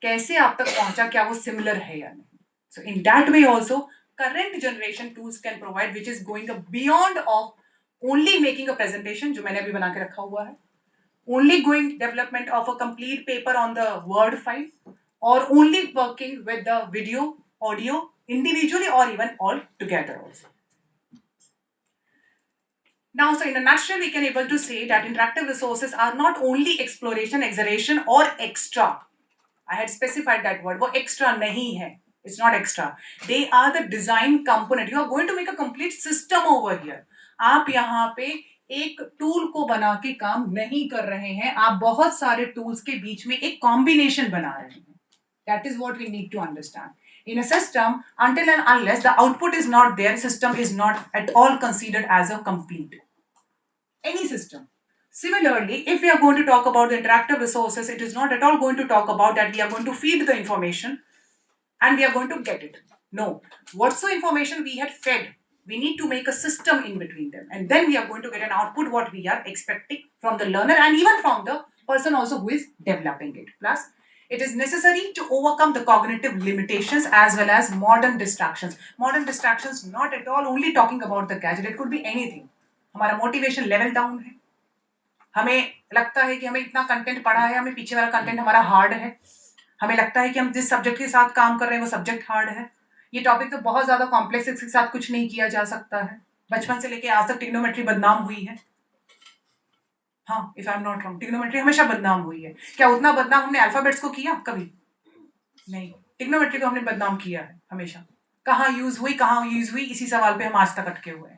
कैसे आप तक पहुंचा, क्या वो सिमिलर है या नहीं. So in that way also, current generation tools can provide, which is going beyond of only making a presentation, जो मैंने अभी बना के रखा हुआ है, only going development of a complete paper on the Word file, or only working with the video, audio individually or even all together also. Now, so in a nutshell, we can able to say that interactive resources are not only exploration, exaggeration or extra. I had specified that word. वो extra नहीं है. It's not extra. They are the design component. You are going to make a complete system over here. आप यहाँ पे एक tool को बना के काम नहीं कर रहे हैं, आप बहुत सारे टूल्स के बीच में एक कॉम्बिनेशन बना रहे हैं. That is what we need to understand. In a system, until and unless the output is not there, system is not at all considered as a complete. Any system. Similarly, if we are going to talk about the interactive resources, it is not at all going to talk about that we are going to feed the information and we are going to get it. No. Whatso information we had fed, we need to make a system in between them. And then we are going to get an output what we are expecting from the learner and even from the person also who is developing it. Plus, it is necessary to overcome the cognitive limitations as well as modern distractions. Modern distractions not at all only talking about the gadget. It could be anything. हमारा motivation level down है, हमें लगता है कि हमें इतना content पढ़ा है, हमें पीछे वाला कंटेंट हमारा हार्ड है, हमें लगता है कि हम जिस सब्जेक्ट के साथ काम कर रहे हैं वो सब्जेक्ट हार्ड है, ये टॉपिक तो बहुत ज्यादा कॉम्प्लेक्स है, इसके साथ कुछ नहीं किया जा सकता है, बचपन से लेके आज तक ट्रिग्नोमेट्री बदनाम हुई है. हाँ, if I am not wrong, trigonometry हमेशा बदनाम हुई है. क्या उतना बदनाम हमने अल्फाबेट्स को किया? कभी नहीं. ट्रिग्नोमेट्री को हमने बदनाम किया है हमेशा. कहाँ यूज हुई, कहाँ यूज हुई, इसी सवाल पे हम आज तक अटके हुए हैं.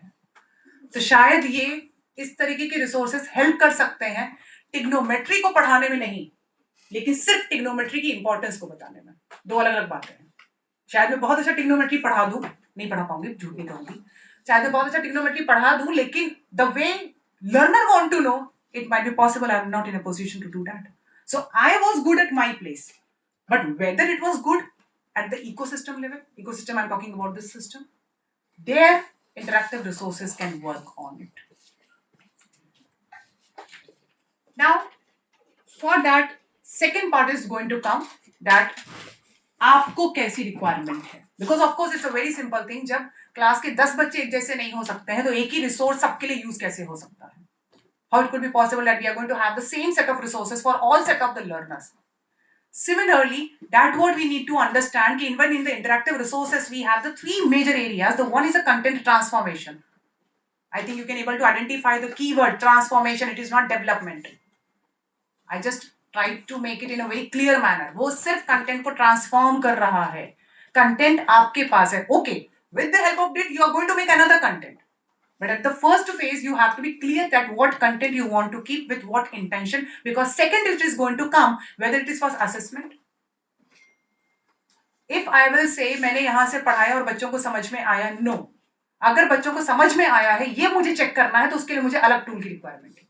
तो शायद ये इस तरीके के रिसोर्सेस हेल्प कर सकते हैं टिग्नोमेट्री को पढ़ाने में नहीं, लेकिन सिर्फ टिग्नोमेट्री की इंपॉर्टेंस को बताने में. दो अलग अलग बातें हैं. शायद मैं बहुत अच्छा टिग्नोमेट्री पढ़ा दूं, नहीं पढ़ा पाऊंगी, झूठ नहीं कहूंगी, शायद मैं बहुत अच्छा टिग्नोमेट्री पढ़ा दूं, लेकिन the way learner want to know, it might be possible I am not in a position to do that. So I was good at my place, but whether it was good at the ecosystem level, ecosystem I'm talking about this system, their interactive resources can work on it. Now, for that, second part is going to come that आपको कैसी requirement है, because of course it's a very simple thing. जब class के 10 बच्चे एक जैसे नहीं हो सकते हैं तो एक ही रिसोर्स सबके लिए यूज कैसे हो सकता है? How it could be possible that we are going to have the same set of resources for all set of the learners? Similarly, that what we need to understand, even in the interactive resources we have the three major areas. The one is a content transformation. I think you can able to identify the keyword transformation. It is not development. I just tried to make it in a very clear manner. वो सिर्फ content को transform कर रहा है. Content आपके पास है, okay, with the help of it you are going to make another content, but at the first phase you have to be clear that what content you want to keep with what intention, because second it is going to come whether it is for assessment. If I will say मैंने यहाँ से पढ़ाया और बच्चों को समझ में आया, no. अगर बच्चों को समझ में आया है ये मुझे चेक करना है तो उसके लिए मुझे अलग टूल की रिक्वायरमेंट है.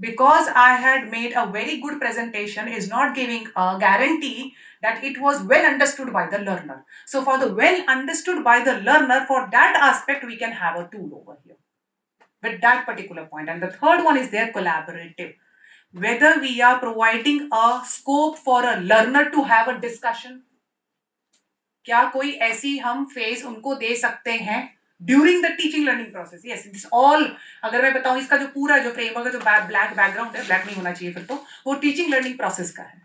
Because I had made a very good presentation is not giving a guarantee that it was well understood by the learner. So for the well understood by the learner, for that aspect we can have a tool over here with that particular point. And the third one is their collaborative. Whether we are providing a scope for a learner to have a discussion, क्या कोई ऐसी हम phase उनको दे सकते हैं during the teaching learning process? Yes, this all, अगर मैं बताऊं इसका जो पूरा जो फ्रेमवर्क है, जो ब्लैक बैकग्राउंड है, ब्लैक नहीं होना चाहिए फिर तो, वो टीचिंग लर्निंग प्रोसेस का है.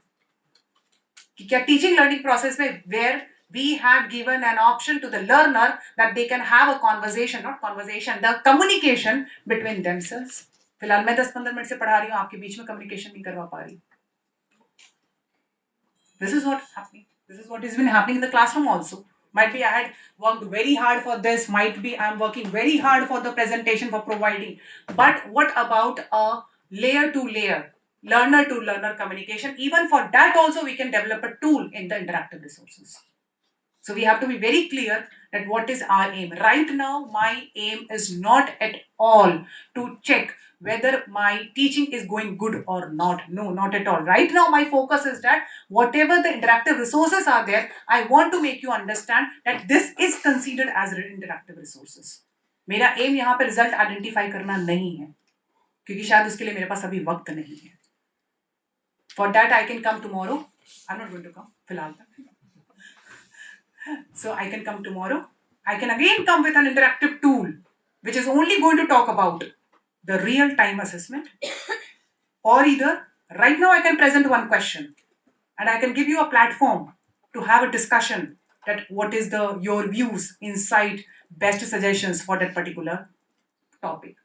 कि क्या टीचिंग लर्निंग प्रोसेस में where we had given an option to the learner that they can have a conversation, not conversation, the communication between themselves. फिलहाल मैं 10-15 मिनट से पढ़ा रही हूँ, आपके बीच में कम्युनिकेशन नहीं करवा पा रही. This is what happening. This is what has been happening in the classroom also. Might be I had worked very hard for this. Might be I'm working very hard for the presentation for providing. But what about a layer to layer, learner to learner communication? Even for that also we can develop a tool in the interactive resources. So we have to be very clear that what is our aim. Right now, my aim is not at all to check whether my teaching is going good or not. No, not at all. Right now, my focus is that whatever the interactive resources are there, I want to make you understand that this is considered as interactive resources. मेरा M यहाँ पे result identify करना नहीं है, क्योंकि शायद उसके लिए मेरे पास अभी वक्त नहीं है. For that I can come tomorrow. I'm not going to come फिलहाल तक. So I can come tomorrow. I can again come with an interactive tool which is only going to talk about the real time assessment. Or either right now I can present one question and I can give you a platform to have a discussion that what is your views, insight, best suggestions for that particular topic.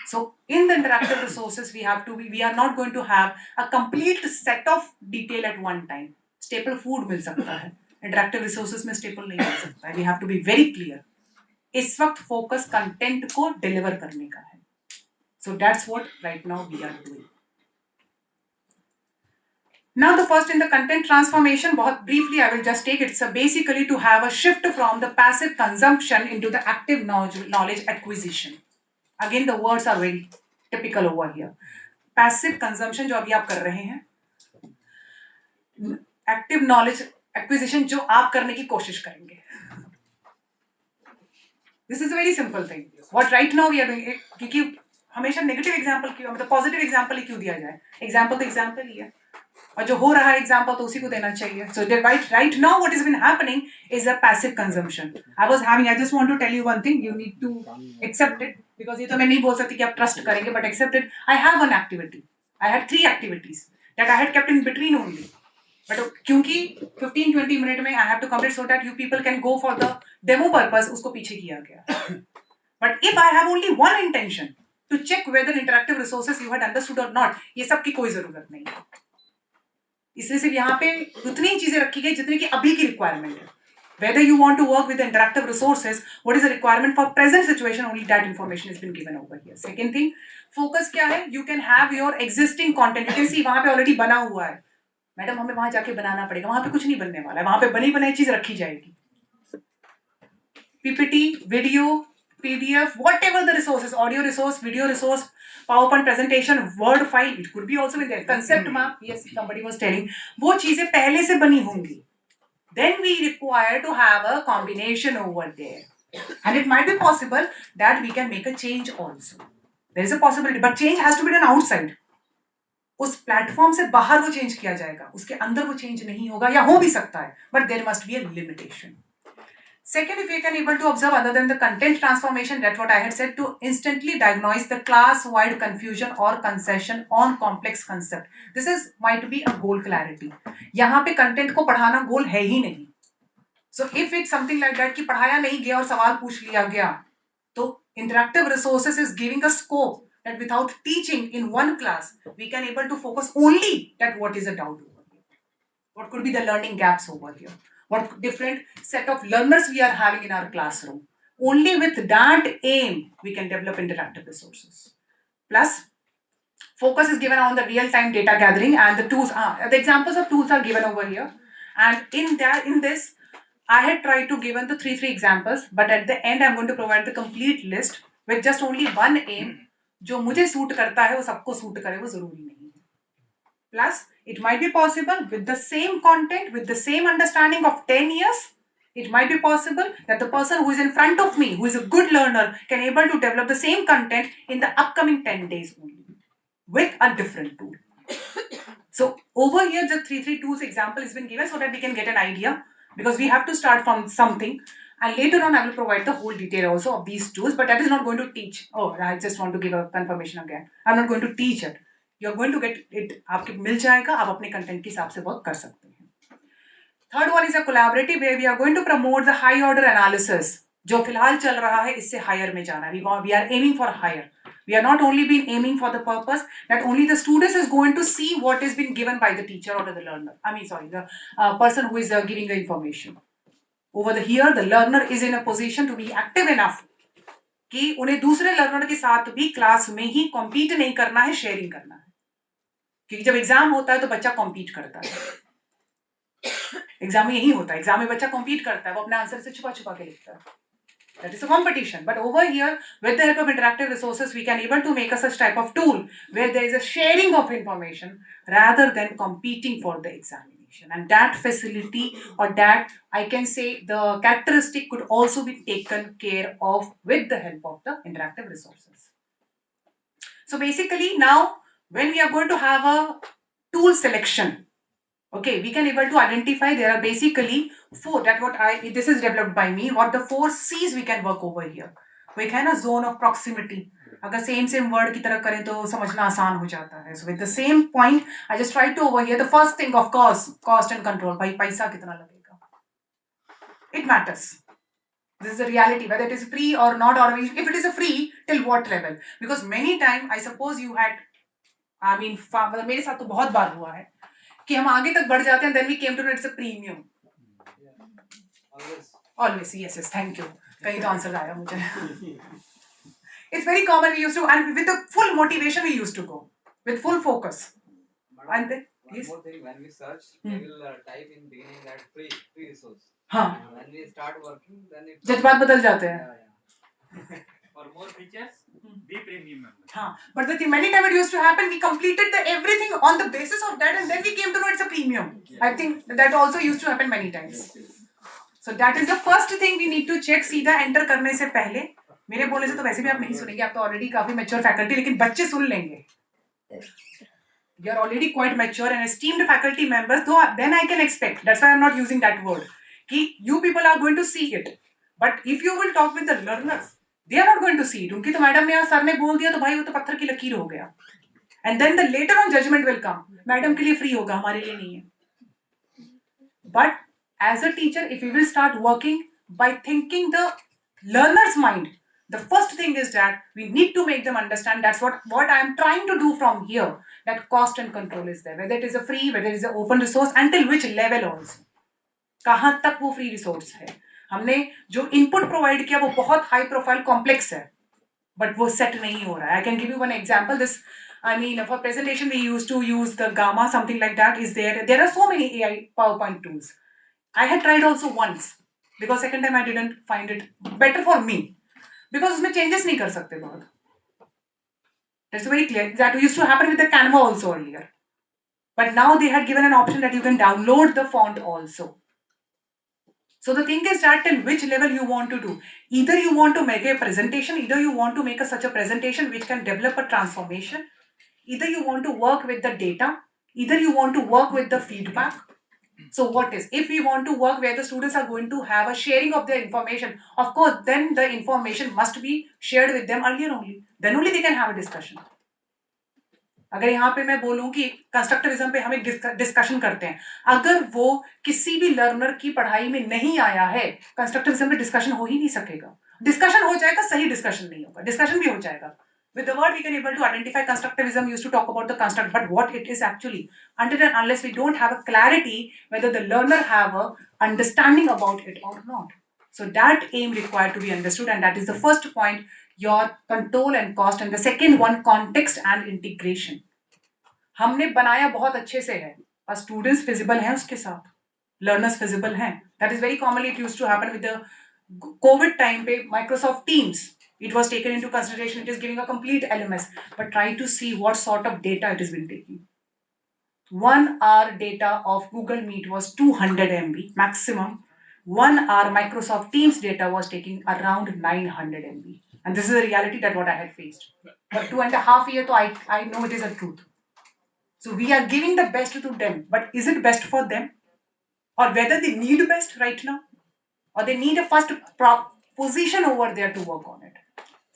So in the interactive resources we are not going to have a complete set of detail at one time. Staple food मिल सकता है, interactive resources में staple नहीं मिल सकता है. We have to be very clear. इस वक्त focus content को deliver करने का है. So that's what right now we are doing. Now the first in the content transformation, बहुत briefly I will just take it. So basically to have a shift from the passive consumption into the active knowledge acquisition. Again the words are very typical over here. Passive consumption जो अभी आप कर रहे हैं, active knowledge acquisition जो आप करने की कोशिश करेंगे. This is a very simple thing. What right now we are doing, क्योंकि हमेशा नेगेटिव एग्जाम्पल क्यों, मतलब पॉजिटिव एग्जाम्पल ही क्यों दिया जाए. एग्जाम्पल तो एग्जाम्पल ही है, और जो हो रहा है एग्जाम्पल तो उसी को देना चाहिए. So right now what has been happening is a passive consumption. I just want to tell you one thing, you need to accept it, because ये तो मैं नहीं बोल सकती कि आप ट्रस्ट करेंगे, but accept it. I have one activity. I had 3 activities that I had kept in between only. But क्योंकि 15-20 मिनट में I have to complete so that you people can go for the demo purpose, उसको पीछे किया गया. But if I have only one intention to check whether interactive resources you had understood or not, ये सब की कोई जरूरत नहीं है. इसलिए सिर्फ यहाँ पे उतनी चीजें रखी गई जितनी की अभी की रिक्वायरमेंट है. Whether you want to work with the interactive resources, what is the requirement for present situation, only that information has been given over here. Second thing, focus क्या है? You can have your existing content. You can see वहाँ पे already बना हुआ है. Madam हमें वहां जाके बनाना पड़ेगा, वहां पे कुछ नहीं बनने वाला है, वहां पे बनी बनाई चीज रखी जाएगी. PPT, video, PDF, whatever the resources, audio resource, video resource, PowerPoint presentation, word file, it could be also in there. Concept map, yes, somebody was telling, वो चीजें पहले से बनी होंगी. Then we require to have a combination over there. And it might be possible that we can make a change also. There is a possibility, but change has to be done outside. उस platform से बाहर वो change किया जाएगा, उसके अंदर वो change नहीं होगा, या हो भी सकता है, but there must be a limitation. Second, if you can able to observe other than the content transformation, that's what I had said, to instantly diagnose the class-wide confusion or concession on complex concept. This is might be a goal clarity. यहाँ पे content को पढ़ाना गोल है ही नहीं. So if it's something like that कि पढ़ाया नहीं गया और सवाल पूछ लिया गया, तो interactive resources is giving a scope that without teaching in one class, we can able to focus only that what is the doubt over here. What could be the learning gaps over here? What different set of learners we are having in our classroom. Only with that aim, we can develop interactive resources. Plus, focus is given on the real-time data gathering and the tools. The examples of tools are given over here. And in this, I had tried to give the three examples, but at the end, I'm going to provide the complete list with just only one aim. जो मुझे suit करता है वो सबको suit करे वो जरूरी नहीं है. Plus, it might be possible with the same content, with the same understanding of 10 years, it might be possible that the person who is in front of me, who is a good learner, can able to develop the same content in the upcoming 10 days only with a different tool. So over here, the 3 tools example has been given so that we can get an idea, because we have to start from something. And later on, I will provide the whole detail also of these tools, but that is not going to teach. Oh, I just want to give a confirmation again. I'm not going to teach it. You're going to get it. आपके मिल जाएगा, आप अपने content के हिसाब से work कर सकते हैं. Third one is a collaborative where we are going to promote the high order analysis. जो फिलहाल चल रहा है इससे higher में जाना है. We are aiming for higher. We are not only been aiming for the purpose that only the students is going to see what has been given by the teacher or the learner. The person who is giving the information. Over here, the learner is in a position to be active enough कि उन्हें दूसरे learner के साथ भी class में ही compete नहीं करना है, sharing करना है. क्योंकि जब एग्जाम होता है तो बच्चा compete करता है. एग्जाम में यही होता है, एग्जाम में बच्चा कॉम्पीट करता है, वो अपने आंसर से छुपा छुपा के लिखता है. That is a competition. But over here, with the help of interactive resources, we can able to make a such type of tool where there is a sharing of information rather than competing for the examination. And that facility, or that I can say the characteristic, could also be taken care of with the help of the interactive resources. So basically now, when we are going to have a tool selection, okay, we can able to identify there are basically four, that what this is developed by me, what the four C's we can work over here. वो एक है ना zone of proximity, अगर same word की तरह करें तो समझना आसान हो जाता है. So with the same point I just try to over here the first thing, of course, cost and control. भाई पैसा कितना लगेगा, it matters. This is the reality, whether it is free or not, or if it is a free, till what level. Because many time I suppose you had, I mean मतलब मेरे साथ तो बहुत बार हुआ है कि हम आगे तक बढ़ जाते हैं, then we came to know it's a premium. Always, yes, thank you. कहीं तो आंसर आया मुझे. It's very common, we used to, and with the full motivation we used to go, with full focus. And then, One more thing, when we search, we will type in beginning that free resource. हाँ. When we start working, then it. जज्बात बदल जाते हैं. For more features, be premium member. हाँ. But the thing, many times it used to happen, we completed the everything on the basis of that, and then we came to know it's a premium. I think that also used to happen many times. So that is the first thing we need to check. सीधा enter करने से पहले, मेरे बोलने से तो वैसे भी आप नहीं सुनेंगे, आप तो already काफी mature faculty, लेकिन बच्चे सुन लेंगे. You are already quite mature and esteemed faculty members, though then I can expect, that's why I'm not using that word, कि you people are going to see it. But if you will talk with the learners, they are not going to see it. उनकी तो madam ने या sir ने बोल दिया तो भाई वो तो पत्थर की लकीर हो गया. And then the later on judgment will come. Madam के लिए free होगा, हमारे लिए नहीं है. But as a teacher, if we will start working by thinking the learner's mind, the first thing is that we need to make them understand that's what I am trying to do from here, that cost and control is there, whether it is a free, whether it is an open resource, until which level also, कहाँ तक वो free resource है. हमने जो input provide किया वो बहुत high profile complex है, but वो set नहीं हो रहा है. I can give you one example. This, I mean, for presentation we used to use the Gamma, something like that is there. There are so many AI PowerPoint tools. I had tried also once, because second time I didn't find it better for me, because उसमें changes नहीं कर सकते बहुत. That's very clear. That used to happen with the Canva also earlier. But now they had given an option that you can download the font also. So the thing is that till which level you want to do. Either you want to make a presentation, either you want to make such a presentation which can develop a transformation, either you want to work with the data, either you want to work with the feedback. So what is, if we want to work where the students are going to have a sharing of their information, of course then the information must be shared with them earlier only, then only they can have a discussion. अगर यहाँ पे मैं बोलूँ कि constructivism पे हम एक discussion करते हैं, अगर वो किसी भी लर्नर की पढ़ाई में नहीं आया है, कंस्ट्रक्टिविज्म पे डिस्कशन हो ही नहीं सकेगा. डिस्कशन हो जाएगा, सही डिस्कशन नहीं होगा. डिस्कशन भी हो जाएगा. With the word we can able to identify constructivism used to talk about the construct, but what it is actually, until and unless we don't have a clarity whether the learner have a understanding about it or not. So that aim required to be understood, and that is the first point, your control and cost, and the second one, context and integration. हमने बनाया बहुत अच्छे से है, और students visible हैं उसके साथ, learners visible हैं. That is very commonly it used to happen with the COVID time पे Microsoft Teams. It was taken into consideration, it is giving a complete LMS, but try to see what sort of data it has been taking. 1 hour data of Google Meet was 200 MB maximum. 1 hour Microsoft Teams data was taking around 900 MB. And this is the reality that what I had faced. For 2.5 years, so I know it is a truth. So we are giving the best to them, but is it best for them? Or whether they need best right now? Or they need a first position over there to work on it.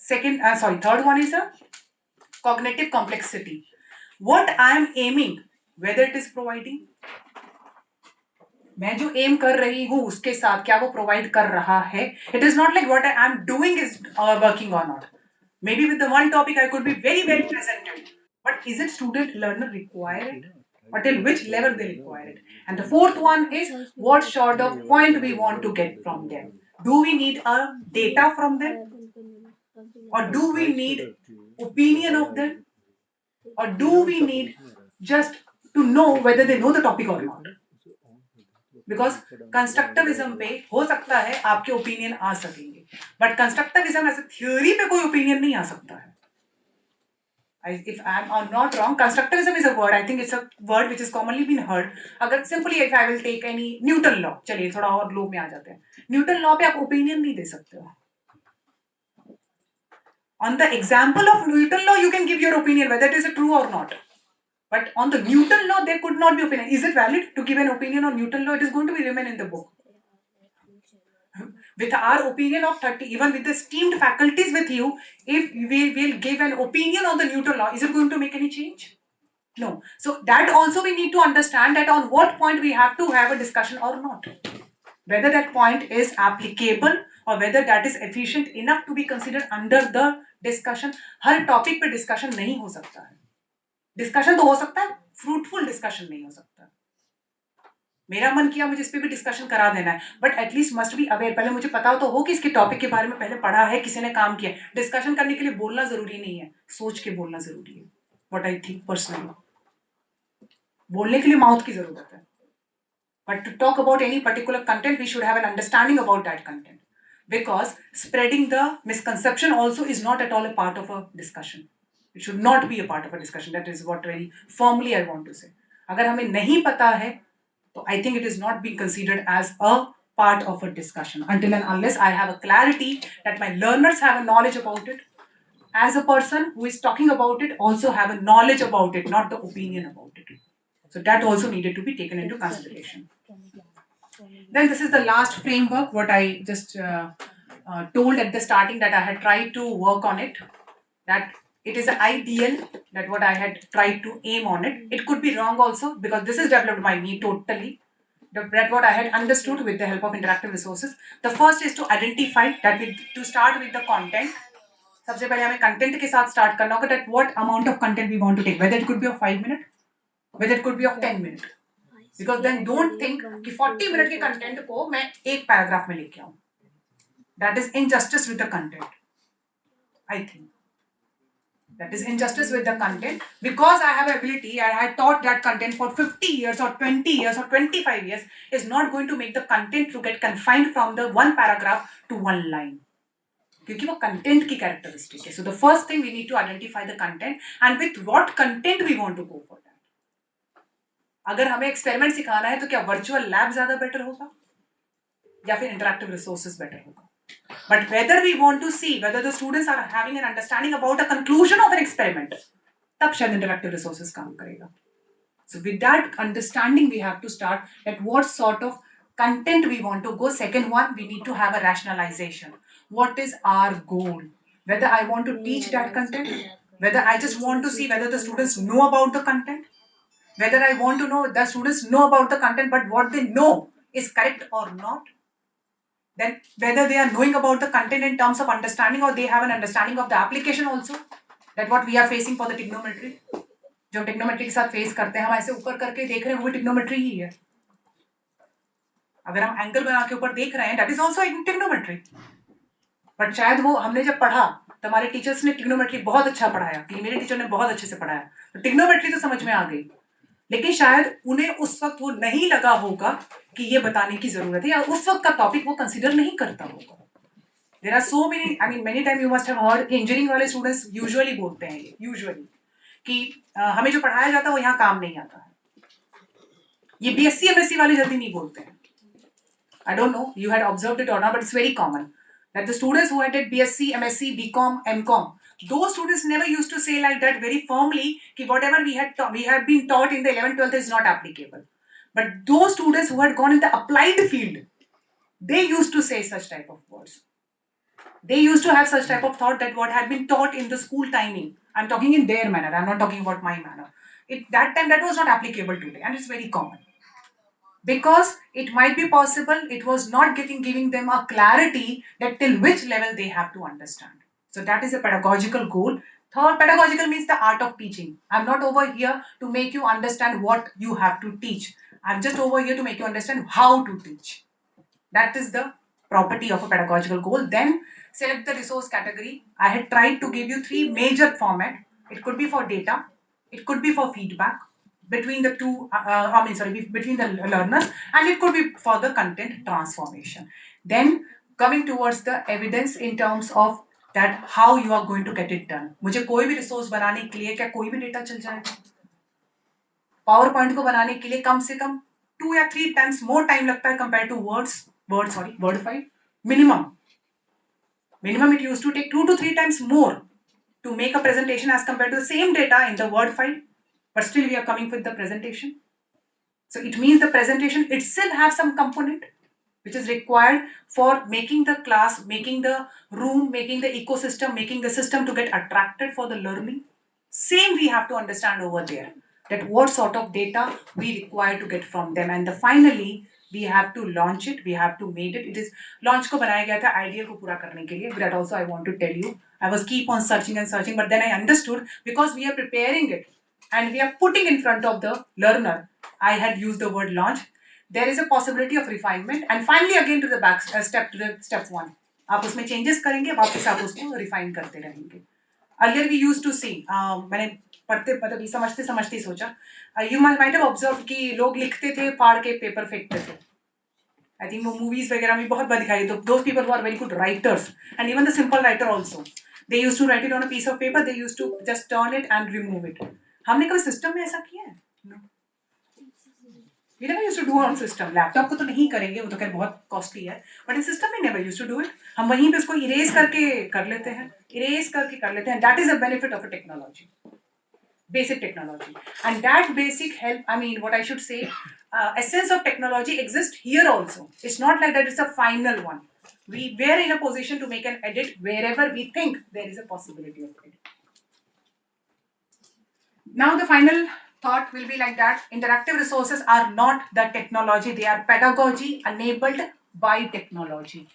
Third one is a cognitive complexity. What I am aiming, whether it is providing, मैं जो aim कर रही हूँ उसके साथ क्या वो provide कर रहा है? It is not like what I am doing is working or not. Maybe with the one topic I could be very well presented, but is it student learner require it? Or till which level they require it? And the fourth one is what sort of point we want to get from them. Do we need a data from them? Or do we need opinion of them? Or do we need just to know whether they know the topic or not? Because constructivism पे हो सकता है आपके opinion आ सकेंगे, but constructivism as a theory पे कोई opinion नहीं आ सकता है. If I'm not wrong, constructivism is a word. I think it's a word which is commonly been heard. अगर simply if I will take any Newton law, चलिए थोड़ा और low में आ जाते हैं. Newton law पे आप opinion नहीं दे सकते हो. On the example of Newton law, you can give your opinion whether it is true or not. But on the Newton law, there could not be opinion. Is it valid to give an opinion on Newton law? It is going to be remain in the book. With our opinion of 30, even with the esteemed faculties with you, if we will give an opinion on the Newton law, is it going to make any change? No. So that also we need to understand that on what point we have to have a discussion or not. Whether that point is applicable or whether that is efficient enough to be considered under the discussion. Her topic पे discussion नहीं हो सकता है. Discussion तो हो सकता है, fruitful discussion नहीं हो सकता. मेरा मन किया मुझे इस पे भी डिस्कशन करा देना है, but at least must be aware. पहले मुझे पता तो हो कि इसके टॉपिक के बारे में पहले पढ़ा है, किसी ने काम किया. डिस्कशन करने के लिए बोलना जरूरी नहीं है, सोच के बोलना जरूरी है. व्हाट आई थिंक पर्सनली, बोलने के लिए माउथ की जरूरत है, but to talk about any particular content we should have an understanding about that content, because spreading the misconception also is not at all a part of a discussion. It should not be a part of a discussion. That is what very firmly I want to say. अगर हमें नहीं पता है, so I think it is not being considered as a part of a discussion until and unless I have a clarity that my learners have a knowledge about it. As a person who is talking about it, also have a knowledge about it, not the opinion about it. So that also needed to be taken into consideration. Then this is the last framework, what I just told at the starting that I had tried to work on it. That it is ideal that what I had tried to aim on it. It could be wrong also because this is developed by me totally. That what I had understood with the help of interactive resources. The first is to identify that to start with the content. सबसे पहले हमें content के साथ start करना होगा that what amount of content we want to take, whether it could be of 5 minutes, whether it could be of 10 minutes. Because then don't think कि 40 minute के content को मैं एक paragraph में लेके आऊँ. That is injustice with the content. I think. That is injustice with the content. Because I have ability, I had taught that content for 50 years or 20 years or 25 years, is not going to make the content to get confined from the one paragraph to one line. क्योंकि वो content की characteristic है. So the first thing we need to identify the content and with what content we want to go for that. अगर हमें experiment सिखाना है तो क्या virtual lab ज़्यादा better होगा या फिर interactive resources better होगा? But whether we want to see whether the students are having an understanding about a conclusion of an experiment, तब शायद interactive resources काम करेगा. So with that understanding, we have to start at what sort of content we want to go. Second one, we need to have a rationalization. What is our goal? Whether I want to teach that content, whether I just want to see whether the students know about the content, whether I want to know the students know about the content, but what they know is correct or not. Then whether they are knowing about the content in terms of understanding or they have an understanding of the application also. That what we are facing for the trigonometry. जो trigonometry के साथ face करते हैं, हम ऐसे ऊपर करके देख रहे हैं, वो भी trigonometry ही है. अगर हम एंगल बना के ऊपर देख रहे हैं, that is also trigonometry. But शायद वो हमने जब पढ़ा तो हमारे टीचर्स ने trigonometry बहुत अच्छा पढ़ाया, कि मेरे टीचर ने बहुत अच्छे से पढ़ाया, तो trigonometry तो समझ में आ गई, लेकिन शायद उन्हें उस वक्त वो नहीं लगा होगा कि ये बताने की जरूरत है, या उस वक्त का टॉपिक वो कंसीडर नहीं करता होगा. There are so many, I mean many times you must have heard कि इंजीनियरिंग वाले स्टूडेंट्स यूजुअली बोलते हैं, यूजुअली कि हमें जो पढ़ाया जाता है वो यहाँ काम नहीं आता है. ये बीएससी एमएससी वाले जल्दी नहीं बोलते हैं. I don't know you had observed it or not, but it's very common that the students who had did BSc, MSc, BCom, MCom, those students never used to say like that very firmly कि whatever we have been taught in the 11th 12th is not applicable. But those students who had gone in the applied field, they used to say such type of words. They used to have such type of thought that what had been taught in the school timing, I'm talking in their manner, I'm not talking about my manner. That time that was not applicable today, and it's very common. Because it might be possible it was not giving them a clarity that till which level they have to understand. So that is a pedagogical goal. Third, pedagogical means the art of teaching. I'm not over here to make you understand what you have to teach. I'm just over here to make you understand how to teach. That is the property of a pedagogical goal. Then select the resource category. I had tried to give you 3 major formats. It could be for data, it could be for feedback, between the two, between the learners, and it could be for the content transformation. Then coming towards the evidence in terms of that how you are going to get it done. मुझे कोई भी resource बनाने के लिए क्या कोई भी data चल जाएगा? पावर पॉइंट को बनाने के लिए कम से कम 2 या 3 टाइम्स मोर टाइम लगता है compare to word file minimum. Minimum it used to take 2 to 3 times more to make a presentation as compared to the same data in the Word file, but still we are coming with the presentation. So it means the presentation itself has some component which is required for making the class, making the room, making the ecosystem, making the system to get attracted for the learning. Same we have to understand over there, that what sort of data we require to get from them, and finally we have to launch it, we have to make it. It is launch को बनाया गया था ideal को पूरा करने के लिए. That also I want to tell you. I was keep on searching and searching, but then I understood because we are preparing it and we are putting in front of the learner. I had used the word launch. There is a possibility of refinement, and finally again to the back step one. आप उसमें changes करेंगे, वापस आप उसको refine करते रहेंगे. Earlier we used to see, मैंने पढ़ते मतलब ये समझते समझते ही सोचा, you might have observed कि लोग लिखते थे फाड़ के पेपर फेंकते थे. I think वो movies वगैरह में बहुत बार दिखाई. Those people who are very good writers, and even the simple writer also, they used to write it on a piece of paper. They used to just turn it and remove it. हमने कभी system में ऐसा किया है? No. We never used to do on system. Laptop को तो नहीं करेंगे, वो तो खैर बहुत कॉस्टली है. बट इन सिस्टम में never used to do it. हम वहीं पे उसको इरेज करके कर लेते हैं, इरेज करके कर लेते हैं. That is a benefit of a technology, basic technology, and that basic help. I mean, what I should say, essence of technology exists here also. It's not like that it's a final one. We were in a position to make an edit wherever we think there is a possibility of edit. Now the final thought will be like that. Interactive resources are not the technology. They are pedagogy enabled by technology.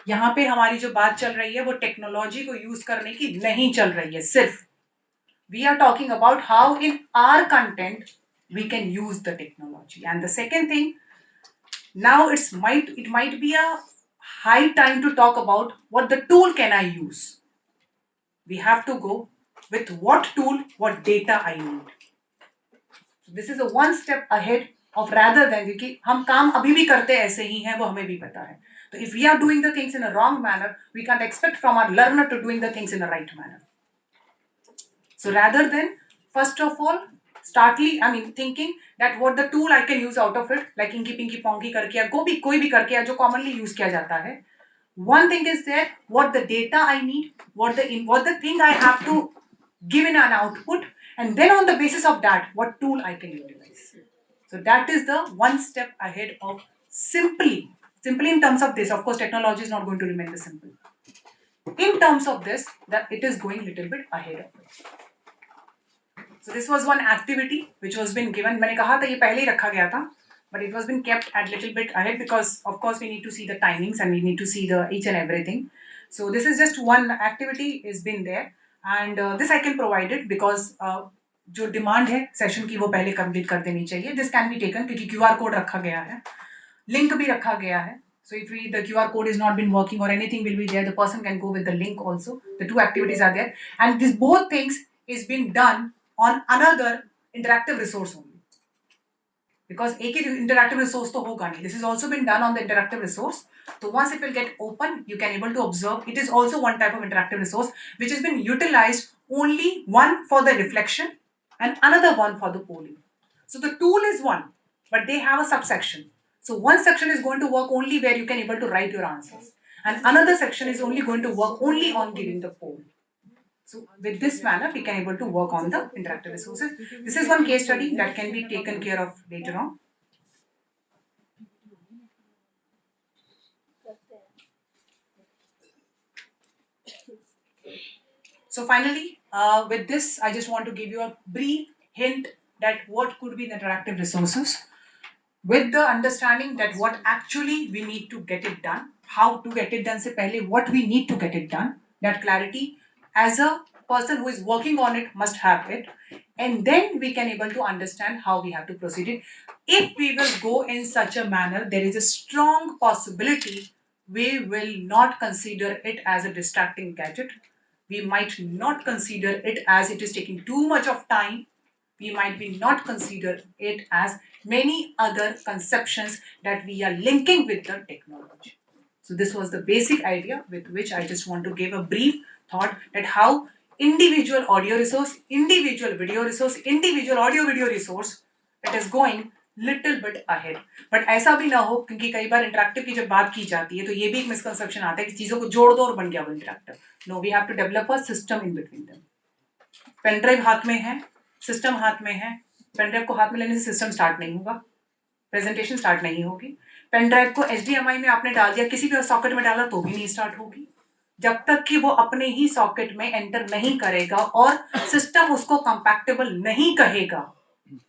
यहाँ पे हमारी जो बात चल रही है वो technology को यूज करने की नहीं चल रही है सिर्फ. We are talking about how in our content we can use the technology. And the second thing, now it might be a high time to talk about what the tool can I use. We have to go with what tool, what data I need. So this is a one step ahead of rather than कि हम काम अभी भी करते ऐसे ही हैं, वो हमें भी पता है. So if we are doing the things in a wrong manner, we can't expect from our learner to doing the things in a right manner. So rather than first of all thinking that what the tool I can use out of it, like inky pinky ponky करके या कोई भी करके या जो commonly use किया जाता है. One thing is that what the data I need, what the thing I have to give in an output, and then on the basis of that, what tool I can utilize. So that is the one step ahead of simply in terms of this. Of course, technology is not going to remain the simple. In terms of this, that it is going little bit ahead of it. So this was one activity which was been given. मैंने कहा था ये पहले ही रखा गया था, but it was been kept at little bit ahead because of course we need to see the timings and we need to see the each and everything. So this is just one activity is been there, and this I can provide it because जो demand है session की वो पहले complete कर देनी चाहिए. This can be taken क्योंकि QR code रखा गया है, लिंक भी रखा गया है. So if the QR code is not been working or anything will be there, the person can go with the link also. The two activities are there, and these both things is being done on another interactive resource only. Because एक ही interactive resource तो होगा नहीं. This has also been done on the interactive resource. So once it will get open, you can able to observe. It is also one type of interactive resource which has been utilized only one for the reflection and another one for the polling. So the tool is one, but they have a subsection. So one section is going to work only where you can able to write your answers, and another section is only going to work only on giving the poll. So with this manner, we can able to work on the interactive resources. This is one case study that can be taken care of later on. So finally, with this, I just want to give you a brief hint that what could be the interactive resources, with the understanding that what actually we need to get it done, how to get it done se pehle, what we need to get it done, that clarity as a person who is working on it must have it, and then we can able to understand how we have to proceed it. If we will go in such a manner, there is a strong possibility we will not consider it as a distracting gadget. We might not consider it as it is taking too much of time. we might be not consider it as many other conceptions that we are linking with the technology. So this was the basic idea with which I just want to give a brief thought that how individual audio resource, individual video resource, individual audio video resource, it is going little bit ahead. But ऐसा भी ना हो, क्योंकि कई बार interactive की जब बात की जाती है तो ये भी एक मिसकंसेप्शन आता है कि चीजों को जोड़ दो और बन गया वो interactive. No, we have to develop a system in between them. Pen drive हाथ में है, सिस्टम हाथ में है, पेन ड्राइव को हाथ में लेने से सिस्टम स्टार्ट नहीं होगा, प्रेजेंटेशन स्टार्ट नहीं होगी. पेन ड्राइव को HDMI में आपने डाल दिया, किसी भी सॉकेट में डाला तो भी नहीं स्टार्ट होगी, जब तक कि वो अपने ही सॉकेट में एंटर नहीं करेगा और सिस्टम उसको कंपैक्टेबल नहीं कहेगा,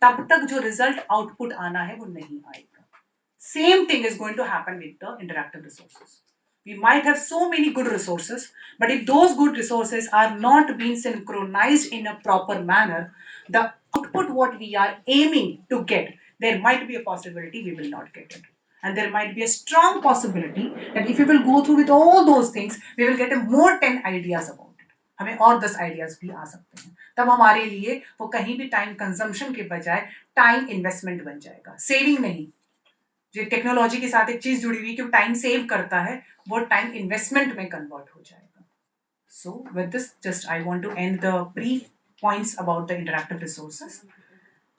तब तक जो रिजल्ट आउटपुट आना है वो नहीं आएगा. Same thing is going to happen with the interactive resources. We might have so many good resources, but if those good resources are not being synchronized in a proper manner, the output what we are aiming to get, there might be a possibility we will not get it. And there might be a strong possibility that if we will go through with all those things, we will get a more 10 ideas about it. हमें और 10 ideas भी आ सकते हैं. तब हमारे लिए वो कहीं भी टाइम कंजम्पशन के बजाय टाइम इन्वेस्टमेंट बन जाएगा, सेविंग नहीं. जो टेक्नोलॉजी के साथ एक चीज जुड़ी हुई कि टाइम सेव करता है, वो टाइम इन्वेस्टमेंट में कन्वर्ट हो जाएगा. So with this just I want to end the brief points about the interactive resources.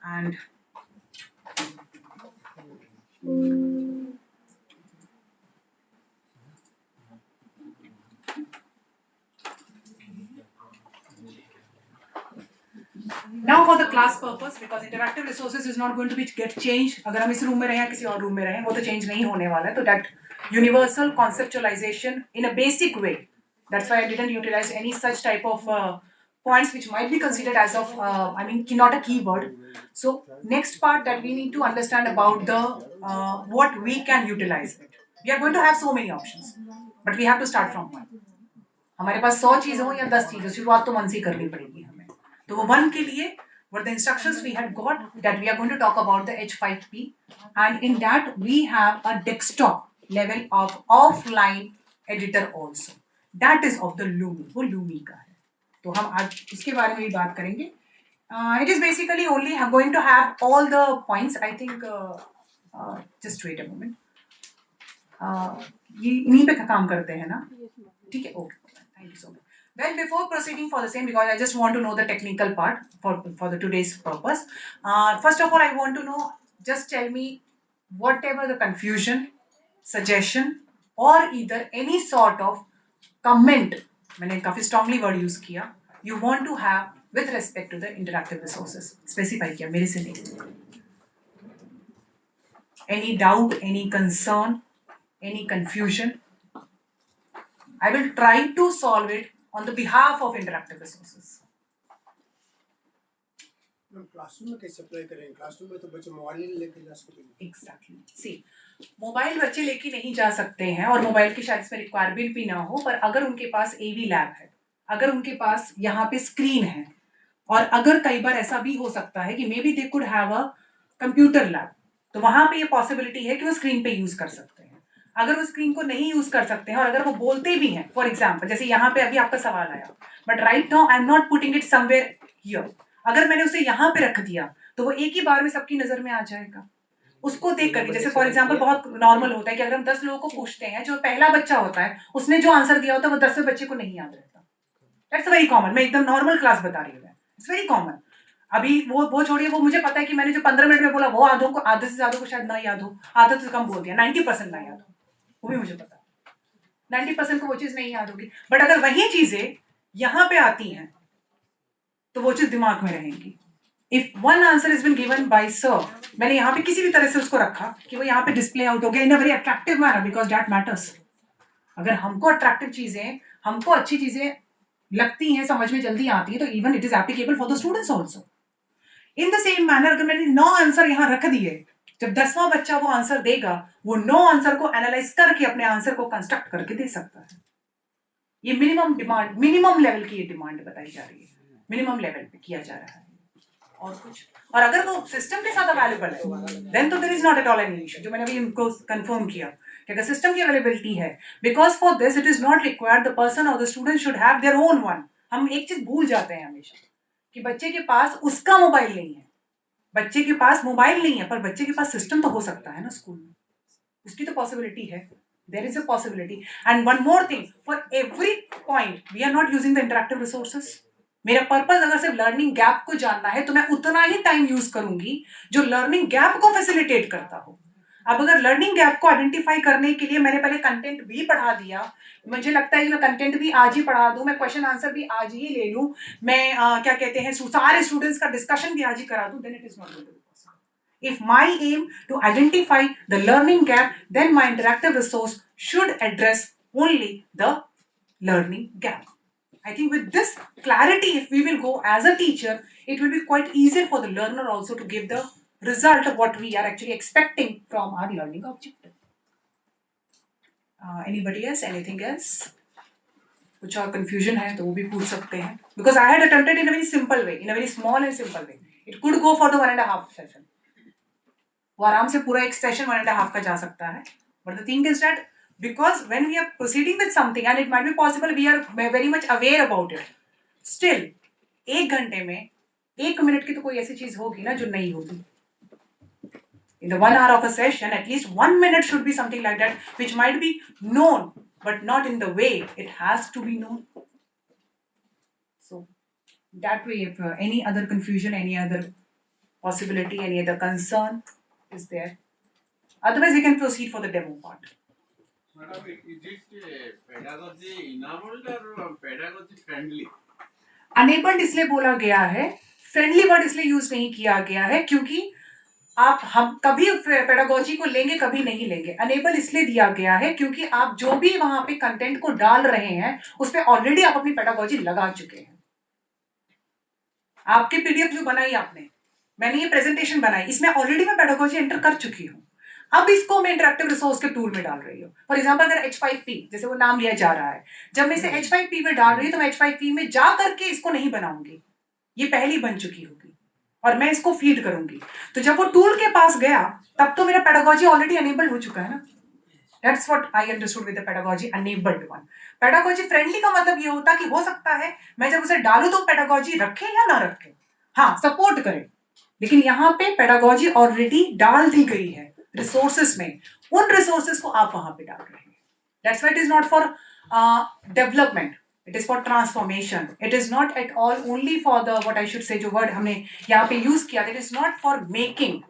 And now for the class purpose, because interactive resources is not going to be get changed. अगर हम इस room में रहें या किसी और room में रहें, वो तो चेंज नहीं होने वाला है. तो that universal conceptualization in a basic way, that's why I didn't utilize any such type of points which might be considered as of not a keyword. So next part that we need to understand about the what we can utilize it. We are going to have so many options, but we have to start from one. हमारे पास 100 चीजें हो या 10 चीजें, शुरुआत तो मन से करनी पड़ेगी हमें. तो वो वन के लिए what the instructions we had got, that we are going to talk about the H5P, and in that we have a desktop level of offline editor also, that is of the Lumi. वो Lumi का है, तो हम आज इसके बारे में भी बात करेंगे. It is basically only going to have all the points. I think just wait a moment. ये इन्हीं पे काम करते हैं ना? ठीक है, okay, thank you so much. Well, before proceeding for the same, because I just want to know the technical part for the today's purpose. First of all, I want to know, just tell me whatever the confusion, suggestion, or either any sort of comment, मैंने काफी strongly word use किया, you want to have with respect to the interactive resources. Specify किया, मेरे से नहीं. Any doubt, any concern, any confusion, I will try to solve it on the behalf of interactive resources. Classroom में कैसे apply करें? Classroom में तो बच्चे मोबाइल नहीं लेके जा सकते. Exactly. See, मोबाइल बच्चे लेके नहीं जा सकते हैं और मोबाइल की शायद इसमें रिक्वायरमेंट भी ना हो, पर अगर उनके पास AV लैब है, अगर उनके पास यहाँ पे स्क्रीन है, और अगर कई बार ऐसा भी हो सकता है कि may be they could have a computer lab, तो वहां पे ये पॉसिबिलिटी है कि वो स्क्रीन पे यूज कर सकते हैं. अगर वो स्क्रीन को नहीं यूज कर सकते हैं और अगर वो बोलते भी हैं, फॉर एग्जाम्पल जैसे यहाँ पे अभी आपका सवाल आया, but right now I am not putting it somewhere here, अगर मैंने उसे यहाँ पे रख दिया तो वो एक ही बार में सबकी नजर में आ जाएगा. उसको देख करके, जैसे फॉर एग्जाम्पल बहुत नॉर्मल होता है कि अगर हम 10 लोगों को पूछते हैं, जो पहला बच्चा होता है उसने जो आंसर दिया होता है वो 10वें बच्चे को नहीं याद रहता. That's very common. मैं एकदम नॉर्मल क्लास बता रही हूँ, इट्स वेरी कॉमन. अभी वो छोड़िए, वो मुझे पता है कि मैंने जो 15 मिनट में बोला वो आधे से ज्यादा को शायद ना याद हो, आधे से कम बोल दिया, 90% ना याद हो, वो भी मुझे पता है. 90% को वो चीज नहीं याद होगी, बट अगर वही चीजें यहाँ पे आती हैं तो वो चीज दिमाग में रहेंगी. If one answer is been given by sir, मैंने यहाँ पे किसी भी तरह से उसको रखा कि वो यहाँ पे डिस्प्ले आउट हो गया in a very attractive manner, because that matters. अगर हमको अट्रैक्टिव चीजें, हमको अच्छी चीजें लगती हैं, समझ में जल्दी आती है, तो even it is applicable for the students also. In the same manner अगर मैंने 9 आंसर यहाँ रख दिए, जब 10वां बच्चा वो आंसर देगा, वो 9 आंसर को एनालाइज करके अपने आंसर को कंस्ट्रक्ट करके दे सकता है. ये मिनिमम डिमांड, मिनिमम लेवल की ये डिमांड बताई जा रही है, मिनिमम लेवल पे किया जा रहा है. और कुछ, और अगर वो सिस्टम के साथ अवेलेबल है, देन तो there is not at all any issue. जो मैंने अभी इनको कंफर्म किया कि अगर सिस्टम की अवेलेबिलिटी है, because for this it is not required the person और the student should have their own one. हम एक चीज भूल जाते हैं हमेशा कि बच्चे के पास उसका मोबाइल नहीं है, बच्चे के पास मोबाइल नहीं है, पर बच्चे के पास सिस्टम तो हो सकता है ना स्कूल में, उसकी तो पॉसिबिलिटी है. There is a possibility. And one more thing, for every point we are not using the interactive resources. मेरा पर्पस अगर सिर्फ लर्निंग गैप को जानना है तो मैं उतना ही टाइम यूज करूंगी जो लर्निंग गैप को फैसिलिटेट करता हो. अब अगर लर्निंग गैप को आइडेंटिफाई करने के लिए मैंने पहले कंटेंट भी पढ़ा दिया, मुझे लगता है कि मैं कंटेंट भी आज ही पढ़ा दूं, मैं क्वेश्चन आंसर भी आज ही ले लूं, मैं क्या कहते हैं सारे स्टूडेंट्स का डिस्कशन भी आज ही करा दूं, then it is not going to be possible. If my aim to identify the learning gap, then my interactive resource should address only the learning gap. I think with this clarity, if we will go as a teacher, it will be quite easier for the learner also to give the result of what we are actually expecting from our learning objective. Anybody else? Anything else? कुछ और confusion है तो वो भी पूछ सकते हैं. Because I had attempted in a very simple way, in a very small and simple way. It could go for the 1.5 session. वो आराम से पूरा एक सेशन 1.5 का जा सकता है. But the thing is that because when we are proceeding with something and it might be possible we are very much aware about it, still 1 घंटे में 1 मिनट की तो कोई ऐसी चीज होगी ना जो नहीं होगी. In the 1 hour of a session, at least 1 minute should be something like that, which might be known, but not in the way it has to be known. So that way, if any other confusion, any other possibility, any other concern is there, otherwise we can proceed for the demo part. Madam, is it pedagogy enabled or pedagogy friendly? Enabled इसलिए बोला गया है, friendly word इसलिए use नहीं किया गया है क्योंकि हम कभी पेडागोजी को लेंगे कभी नहीं लेंगे. अनेबल इसलिए दिया गया है क्योंकि आप जो भी वहां पे कंटेंट को डाल रहे हैं उस पे ऑलरेडी आप अपनी पेडागोजी लगा चुके हैं. आपके पीडीएफ जो बनाई आपने, मैंने ये प्रेजेंटेशन बनाई, इसमें ऑलरेडी मैं पेडागोजी एंटर कर चुकी हूँ. अब इसको मैं इंटरेक्टिव रिसोर्स के टूल में डाल रही हूँ. फॉर एग्जाम्पल अगर H5P जैसे वो नाम लिया जा रहा है, जब मैं इसे H5P में डाल रही हूँ तो मैं H5P में जा करके इसको नहीं बनाऊंगी, ये पहली बन चुकी होगी और मैं इसको फीड करूंगी. तो जब वो टूल के पास गया तब तो मेरा पेडागोजी ऑलरेडी अनेबल्ड हो चुका है ना. That's what I understood with the pedagogy enabled one. Pedagogy friendly का मतलब ये होता कि हो सकता है मैं जब उसे डालूं तो पेडागोजी रखे या ना रखे, हाँ सपोर्ट करे, लेकिन यहाँ पे पेडागोजी ऑलरेडी डाल दी गई है रिसोर्सेस में, उन रिसोर्सेस को आप वहां पे डाल रहे हैं. That's why it is not for development. It is for transformation. It is not at all only for the what I should say जो word हमने यहाँ पे use किया, that is not for making.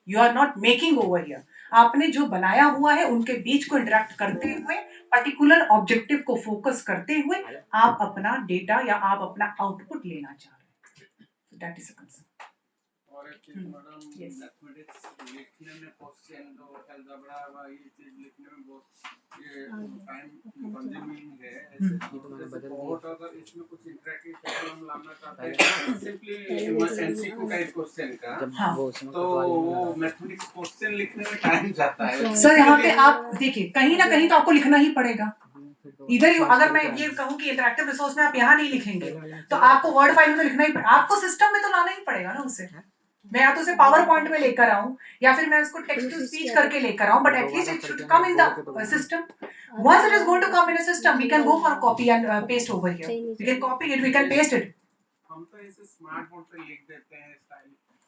You are not making over here. आपने जो बनाया हुआ है उनके बीच को इंटरेक्ट करते हुए पर्टिकुलर ऑब्जेक्टिव को फोकस करते हुए आप अपना डेटा या आप अपना आउटपुट लेना चाह रहे हैं. That is a concern. और एक चीज मैडम, मैथमेटिक्स लिखने में क्वेश्चन तो अलजेब्रा व ये चीज लिखने में बहुत ये टाइम कंज्यूमिंग है. ऐसे बहुत अगर इसमें कुछ इंटरेक्टिव सेशन हम लाना चाहते हैं सिंपली एमसीक्यू टाइप क्वेश्चन का, तो वो मैथमेटिक्स क्वेश्चन लिखने में टाइम जाता है. सर यहाँ पे आप देखिए कहीं ना कहीं तो आपको लिखना ही पड़ेगा. इधर अगर मैं ये कहूँ कि इंटरेक्टिव रिसोर्स में आप यहाँ नहीं लिखेंगे तो आपको वर्ड फाइल में तो लिखना ही पड़ेगा, आपको सिस्टम में तो लाना ही पड़ेगा ना उसे. मैं या तो उसे पावर पॉइंट में लेकर आऊं या फिर मैं उसको टेक्स्ट टू स्पीच करके लेकर आऊं, but at least it should come in the system. Once it is going to come in a system, we can go for copy and paste over here. We can copy it, we can paste it. हम तो इसे smart board पे लिख देते हैं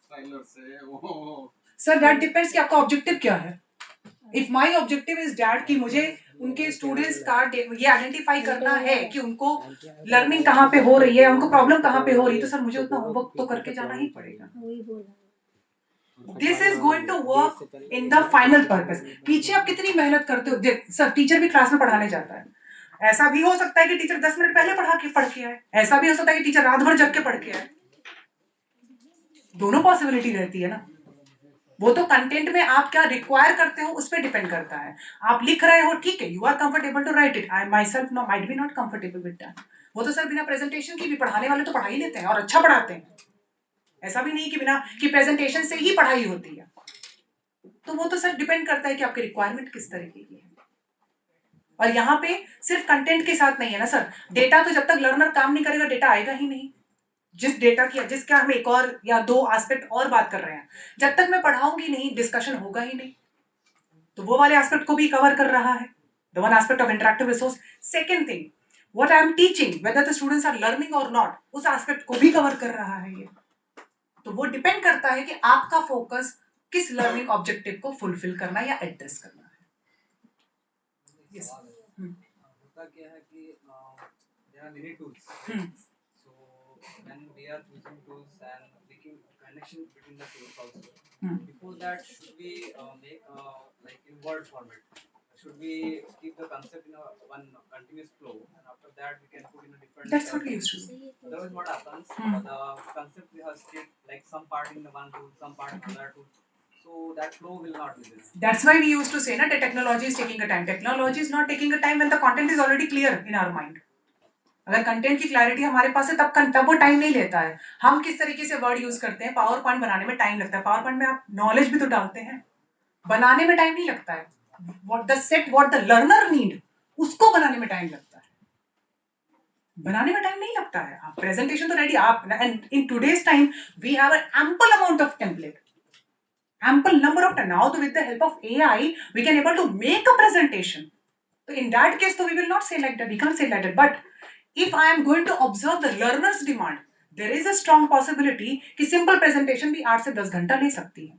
styler से. वो sir that depends कि आपका ऑब्जेक्टिव क्या है. If my objective is that कि मुझे उनके स्टूडेंट्स का ये आइडेंटिफाई करना है कि उनको लर्निंग कहाँ पे हो रही है, उनको प्रॉब्लम कहाँ पे हो रही है, तो सर मुझे उतना होमवर्क तो करके जाना ही पड़ेगा. This is going to work in the final purpose. पीछे आप कितनी मेहनत करते हो. सर टीचर भी क्लास में पढ़ाने जाता है, ऐसा भी हो सकता है कि टीचर 10 मिनट पहले पढ़ के आए, ऐसा भी हो सकता है कि टीचर रात भर जग के पढ़ के आए. दोनों पॉसिबिलिटी रहती है ना. वो तो कंटेंट में आप क्या रिक्वायर करते हो उस पर डिपेंड करता है. आप लिख रहे हो ठीक है, you are comfortable to write it, I myself know might be not comfortable with that. वो तो सर बिना प्रेजेंटेशन की भी पढ़ाने वाले तो पढ़ा ही लेते हैं और अच्छा पढ़ाते हैं. ऐसा भी नहीं कि बिना कि प्रेजेंटेशन से ही पढ़ाई होती है. तो वो तो सर डिपेंड करता है कि आपकी रिक्वायरमेंट किस तरीके की है. और यहाँ पे सिर्फ कंटेंट के साथ नहीं है ना सर, डेटा तो जब तक लर्नर काम नहीं करेगा डेटा आएगा ही नहीं. जिस डेटा की जिसका हम एक और या दो एस्पेक्ट और बात कर रहे हैं, जब तक मैं पढ़ाऊंगी नहीं डिस्कशन होगा ही नहीं. तो वो वाले एस्पेक्ट को भी कवर कर रहा है, the one aspect of interactive resource. Second thing, what I am teaching, whether the students are learning or not, उस एस्पेक्ट को भी कवर कर रहा है ये। तो वो डिपेंड करता है कि आपका फोकस किस लर्निंग ऑब्जेक्टिव को फुलफिल करना या एड्रेस करना है। Yes. होता क्या है कि there are many tools. So when we are choosing tools and making connection between the tools also, before that should we make like in word format? Should we keep the concept in a one continuous flow, and after that we can put in a different? That's what we used to do. Otherwise, what happens? The concept we have stick like some part in the one tool, some part in another tool. So that flow will not be there. That's why we used to say that technology is taking a time. Technology is not taking a time when the content is already clear in our mind. अगर content की clarity हमारे पास है तब वो time नहीं लेता है। हम किस तरीके से वर्ड यूज करते हैं, पावर पॉइंट बनाने में टाइम लगता है। पावर पॉइंट में आप नॉलेज भी तो डालते हैं, बनाने में टाइम नहीं लगता है। व्हाट द लर्नर नीड, उसको बनाने में टाइम लगता है, बनाने में टाइम नहीं लगता है। आप प्रेजेंटेशन तो रेडी आप, and in today's time we have an ample amount of template, ample number of time. Now with the help of AI we can able to make a presentation. So in that case so we will not say like that, we can't say like that. But if I am going to observe the learner's demand, there is a strong possibility कि simple presentation भी 8 से 10 घंटा ले सकती है।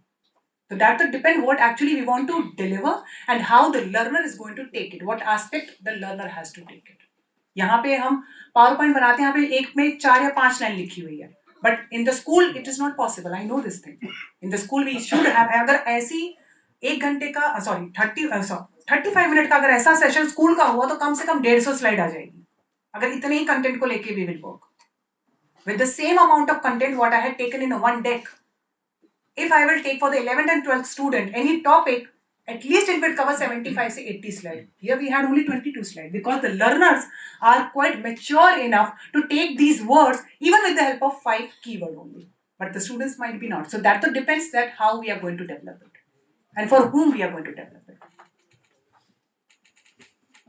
So that will depend what actually we want to deliver and how the learner is going to take it, what aspect the learner has to take it. यहाँ पे हम पावर पॉइंट बनाते हैं, यहाँ पे एक में 4 या 5 लाइन लिखी हुई है, but in the school it is not possible. I know this thing. In the school we should have, अगर ऐसी 1 घंटे का 35 मिनट का अगर ऐसा सेशन स्कूल का हुआ तो कम से कम 150 स्लाइड आ जाएगी, अगर इतने ही कंटेंट को लेके we will work with the same amount of content what I had taken in one deck. If I will take for the 11th and 12th student any topic, at least it will cover 75 to 80 slides. Here we had only 22 slides because the learners are quite mature enough to take these words even with the help of 5 keywords only. But the students might be not. So that depends that how we are going to develop it and for whom we are going to develop it.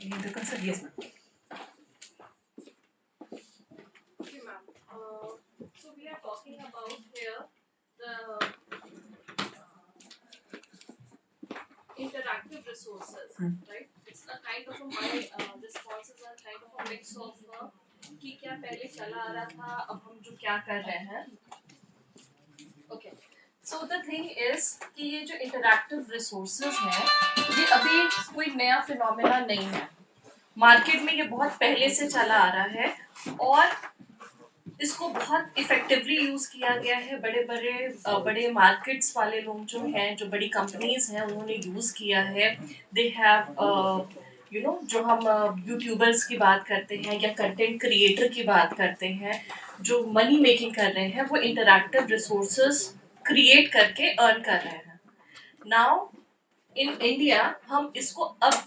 Any other concern? Yes, ma'am. Okay, ma'am. So we are talking about here the interactive resources, right? It's a kind of my responses are kind of a mix of कि क्या पहले चला आ रहा था, अब हम जो क्या कर रहे हैं। Okay. So the thing is कि ये जो interactive resources हैं, ये अभी कोई नया फिनोमेना नहीं है। मार्केट में ये बहुत पहले से चला आ रहा है और इसको बहुत इफेक्टिवली यूज किया गया है। बड़े मार्केट्स वाले लोग जो हैं, जो बड़ी कंपनीज हैं, उन्होंने यूज किया है। दे हैव जो हम यूट्यूबर्स की बात करते हैं या कंटेंट क्रिएटर की बात करते हैं, जो मनी मेकिंग कर रहे हैं, वो इंटरैक्टिव रिसोर्सेज क्रिएट करके अर्न कर रहे हैं। नाउ इन इंडिया हम इसको अब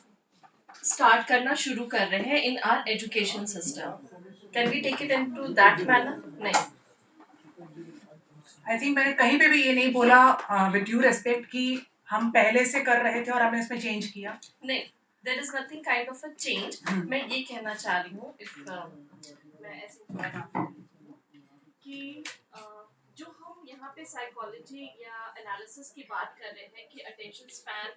स्टार्ट करना शुरू कर रहे हैं in our education system. Can we take it into that manner? नहीं। आई थिंक मैंने कहीं पे भी ये नहीं बोला विद ड्यू रेस्पेक्ट कि हम पहले से कर रहे थे और हमने इसमें चेंज किया। नहीं, there is nothing kind of a change. मैं ये कहना चाह रही हूँ, मैं ऐसे थोड़ा बात कि जो हम यहाँ पे साइकोलॉजी या एनालिसिस की बात कर रहे हैं कि अटेंशन स्पैन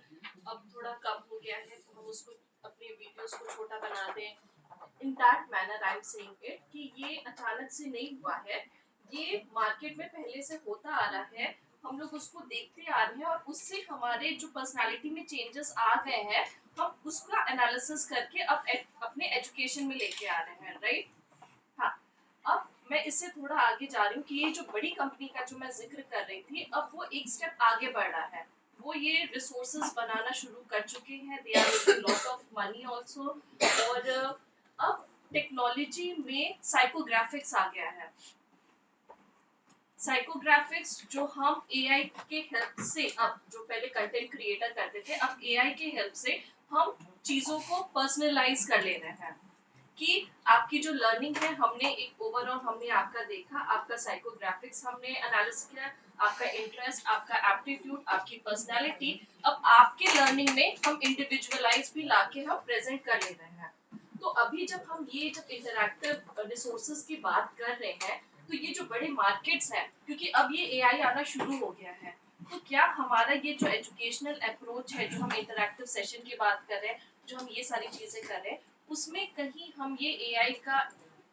अब थोड़ा कम हो गया है, तो हम उसको अपने वीडियोस को छोटा बना दें। In that manner I am saying it कि ये अचानक से नहीं हुआ है, ये मार्केट में पहले से होता आ रहा है। हम लोग उसको देखते आ रहे हैं और उससे हमारे जो पर्सनालिटी में चेंजेस आ गए हैं, हम उसका एनालिसिस करके अब अपने एजुकेशन में लेके आ रहे हैं, राइट? हाँ, अब मैं इससे थोड़ा आगे जा रही हूँ कि ये जो बड़ी कंपनी का जो मैं जिक्र कर रही थी, अब वो एक स्टेप आगे बढ़ रहा है। वो ये रिसोर्सेज बनाना शुरू कर चुके हैं। They are making lot of money also. और अब टेक्नोलॉजी में साइकोग्राफिक्स आ गया है। साइकोग्राफिक्स जो हम एआई के हेल्प से, अब जो पहले कंटेंट क्रिएटर करते थे, अब एआई के हेल्प से हम चीजों को पर्सनलाइज कर ले रहे हैं कि आपकी जो लर्निंग है, हमने एक ओवरऑल हमने आपका देखा, आपका साइकोग्राफिक्स हमने एनालिसिस किया, आपका इंटरेस्ट, आपका एप्टीट्यूड, आपकी पर्सनालिटी, अब आपके लर्निंग में हम इंडिविजुअलाइज भी लाके हम प्रेजेंट कर ले रहे हैं। तो अभी जब इंटरैक्टिव रिसोर्सेज की बात कर रहे हैं, तो ये जो बड़े मार्केट्स हैं, क्योंकि अब ये एआई आना शुरू हो गया है, तो क्या हमारा ये जो एजुकेशनल अप्रोच है, जो हम इंटरैक्टिव सेशन की बात कर रहे हैं, जो हम ये सारी चीजें कर रहे हैं, उसमें कहीं हम ये एआई का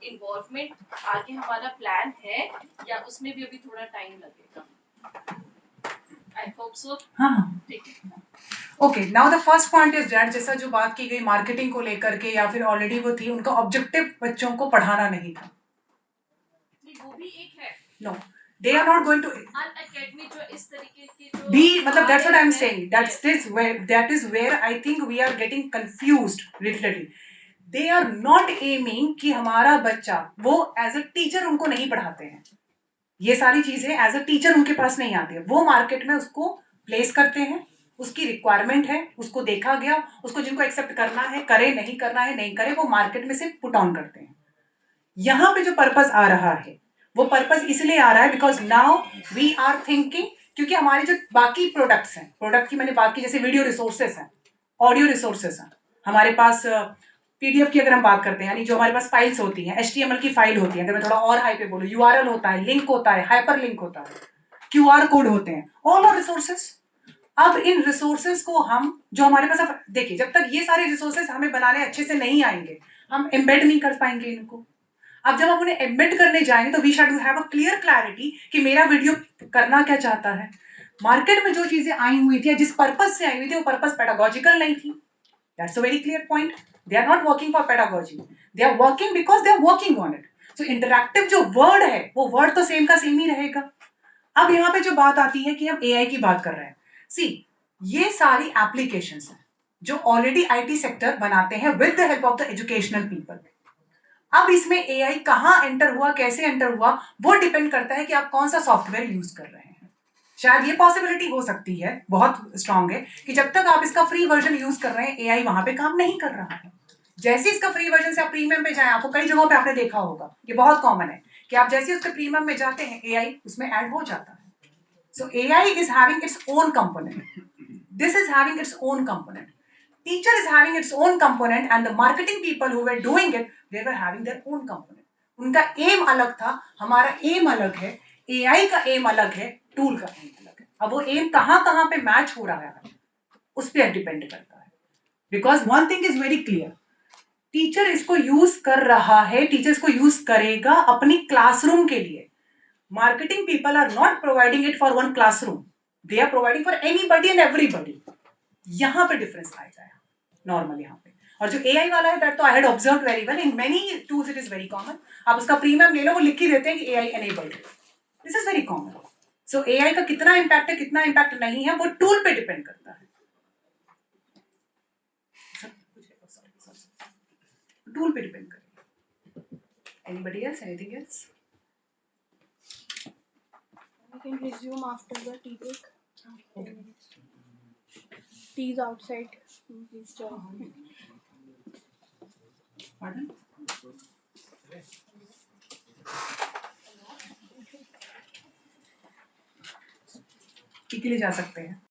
इन्वॉल्वमेंट आगे हमारा प्लान है या उसमें भी अभी थोड़ा टाइम लगेगा? I hope so. हाँ, ठीक है। Okay, now the first point is that जैसा जो बात की गई मार्केटिंग को लेकर के या फिर ऑलरेडी वो थी, उनका ऑब्जेक्टिव बच्चों को पढ़ाना नहीं था। वो भी एक है। No, they are not going to Unacademy जो इस तरीके के जो भी, मतलब that's what I am saying, that is where I think we are getting confused literally. They are not aiming कि हमारा बच्चा वो एज अ टीचर उनको नहीं पढ़ाते हैं, ये सारी चीजें एज अ टीचर उनके पास नहीं आती है, वो मार्केट में उसको प्लेस करते हैं, उसकी रिक्वायरमेंट है, उसको देखा गया, उसको जिनको एक्सेप्ट करना है करे, नहीं करना है नहीं करे, वो मार्केट में से पुट ऑन करते हैं। यहाँ पे जो पर्पस आ रहा है वो पर्पस इसलिए आ रहा है because now we are thinking, क्योंकि हमारे जो बाकी प्रोडक्ट्स हैं, प्रोडक्ट की मैंने बात की, जैसे वीडियो रिसोर्सेस हैं, ऑडियो रिसोर्सेस हैं, हमारे पास पीडीएफ की अगर हम बात करते हैं, यानी जो हमारे पास फाइल्स होती हैं, HTML की फाइल होती है, अगर मैं थोड़ा और हाई पे बोलूँ, URL होता है, लिंक होता है, हाइपर लिंक होता है, QR कोड होते हैं, ऑल आर रिसोर्सेस। अब इन रिसोर्सेस को हम जो हमारे पास, अब देखिए, जब तक ये सारे रिसोर्सेस हमें बनाने अच्छे से नहीं आएंगे, हम एम्बेड नहीं कर पाएंगे इनको। अब जब हम उन्हें एडमिट करने जाएंगे तो we should have a clear clarity कि मेरा वीडियो करना क्या चाहता है। मार्केट में जो चीजें आई हुई थी, जिस पर्पस से आई हुई थी, वो पर्पस पेडागोजिकल नहीं थी। That's a very clear point. They are not working for pedagogy, they are working because they are working on it. So interactive जो वर्ड है वो वर्ड तो सेम का सेम ही रहेगा। अब यहाँ पे जो बात आती है कि हम AI की बात कर रहे हैं, सी ये सारी एप्लीकेशंस हैं जो ऑलरेडी IT सेक्टर बनाते हैं with the help of the educational people. अब इसमें AI कहाँ एंटर हुआ, कैसे एंटर हुआ, वो डिपेंड करता है कि आप कौन सा सॉफ्टवेयर यूज कर रहे हैं। शायद ये पॉसिबिलिटी हो सकती है, बहुत स्ट्रांग है, कि जब तक आप इसका फ्री वर्जन यूज कर रहे हैं AI वहां पे काम नहीं कर रहा है। जैसे इसका फ्री वर्जन से आप प्रीमियम पे जाएं, आपको कई जगहों पे आपने देखा होगा, ये बहुत कॉमन है कि आप जैसे उसके प्रीमियम में जाते हैं AI उसमें ऐड हो जाता है। सो AI is having its own component, this is having its own component, teacher is having its own component, and the marketing people who were doing it, they were having their own component. उनका M अलग था, हमारा M अलग है, AI का M अलग है, tool का एम अलग है। अब वो एम कहाँ कहाँ पे मैच हो रहा है उस पर डिपेंड करता है। Because one thing is very clear, teacher इसको यूज कर रहा है, टीचर इसको यूज करेगा अपनी क्लासरूम के लिए। Marketing people are not providing it for one classroom, they are providing for anybody and everybody. यहाँ पे डिफरेंस आ जाएगा नॉर्मल यहाँ पे। और जो AI वाला है, दैट तो I had observed very well, in many tools it is very common. आप उसका प्रीमियम ले लो, वो लिख ही देते हैं कि AI enabled, this is very common. So AI का कितना इम्पैक्ट है, कितना इम्पैक्ट नहीं है, वो टूल पे डिपेंड करता है, टूल पे डिपेंड करेगा। Anybody else, anything else? We can resume after the tea break. 10 minutes. Tea is outside. Please join. Pardon? T के लिए जा सकते हैं।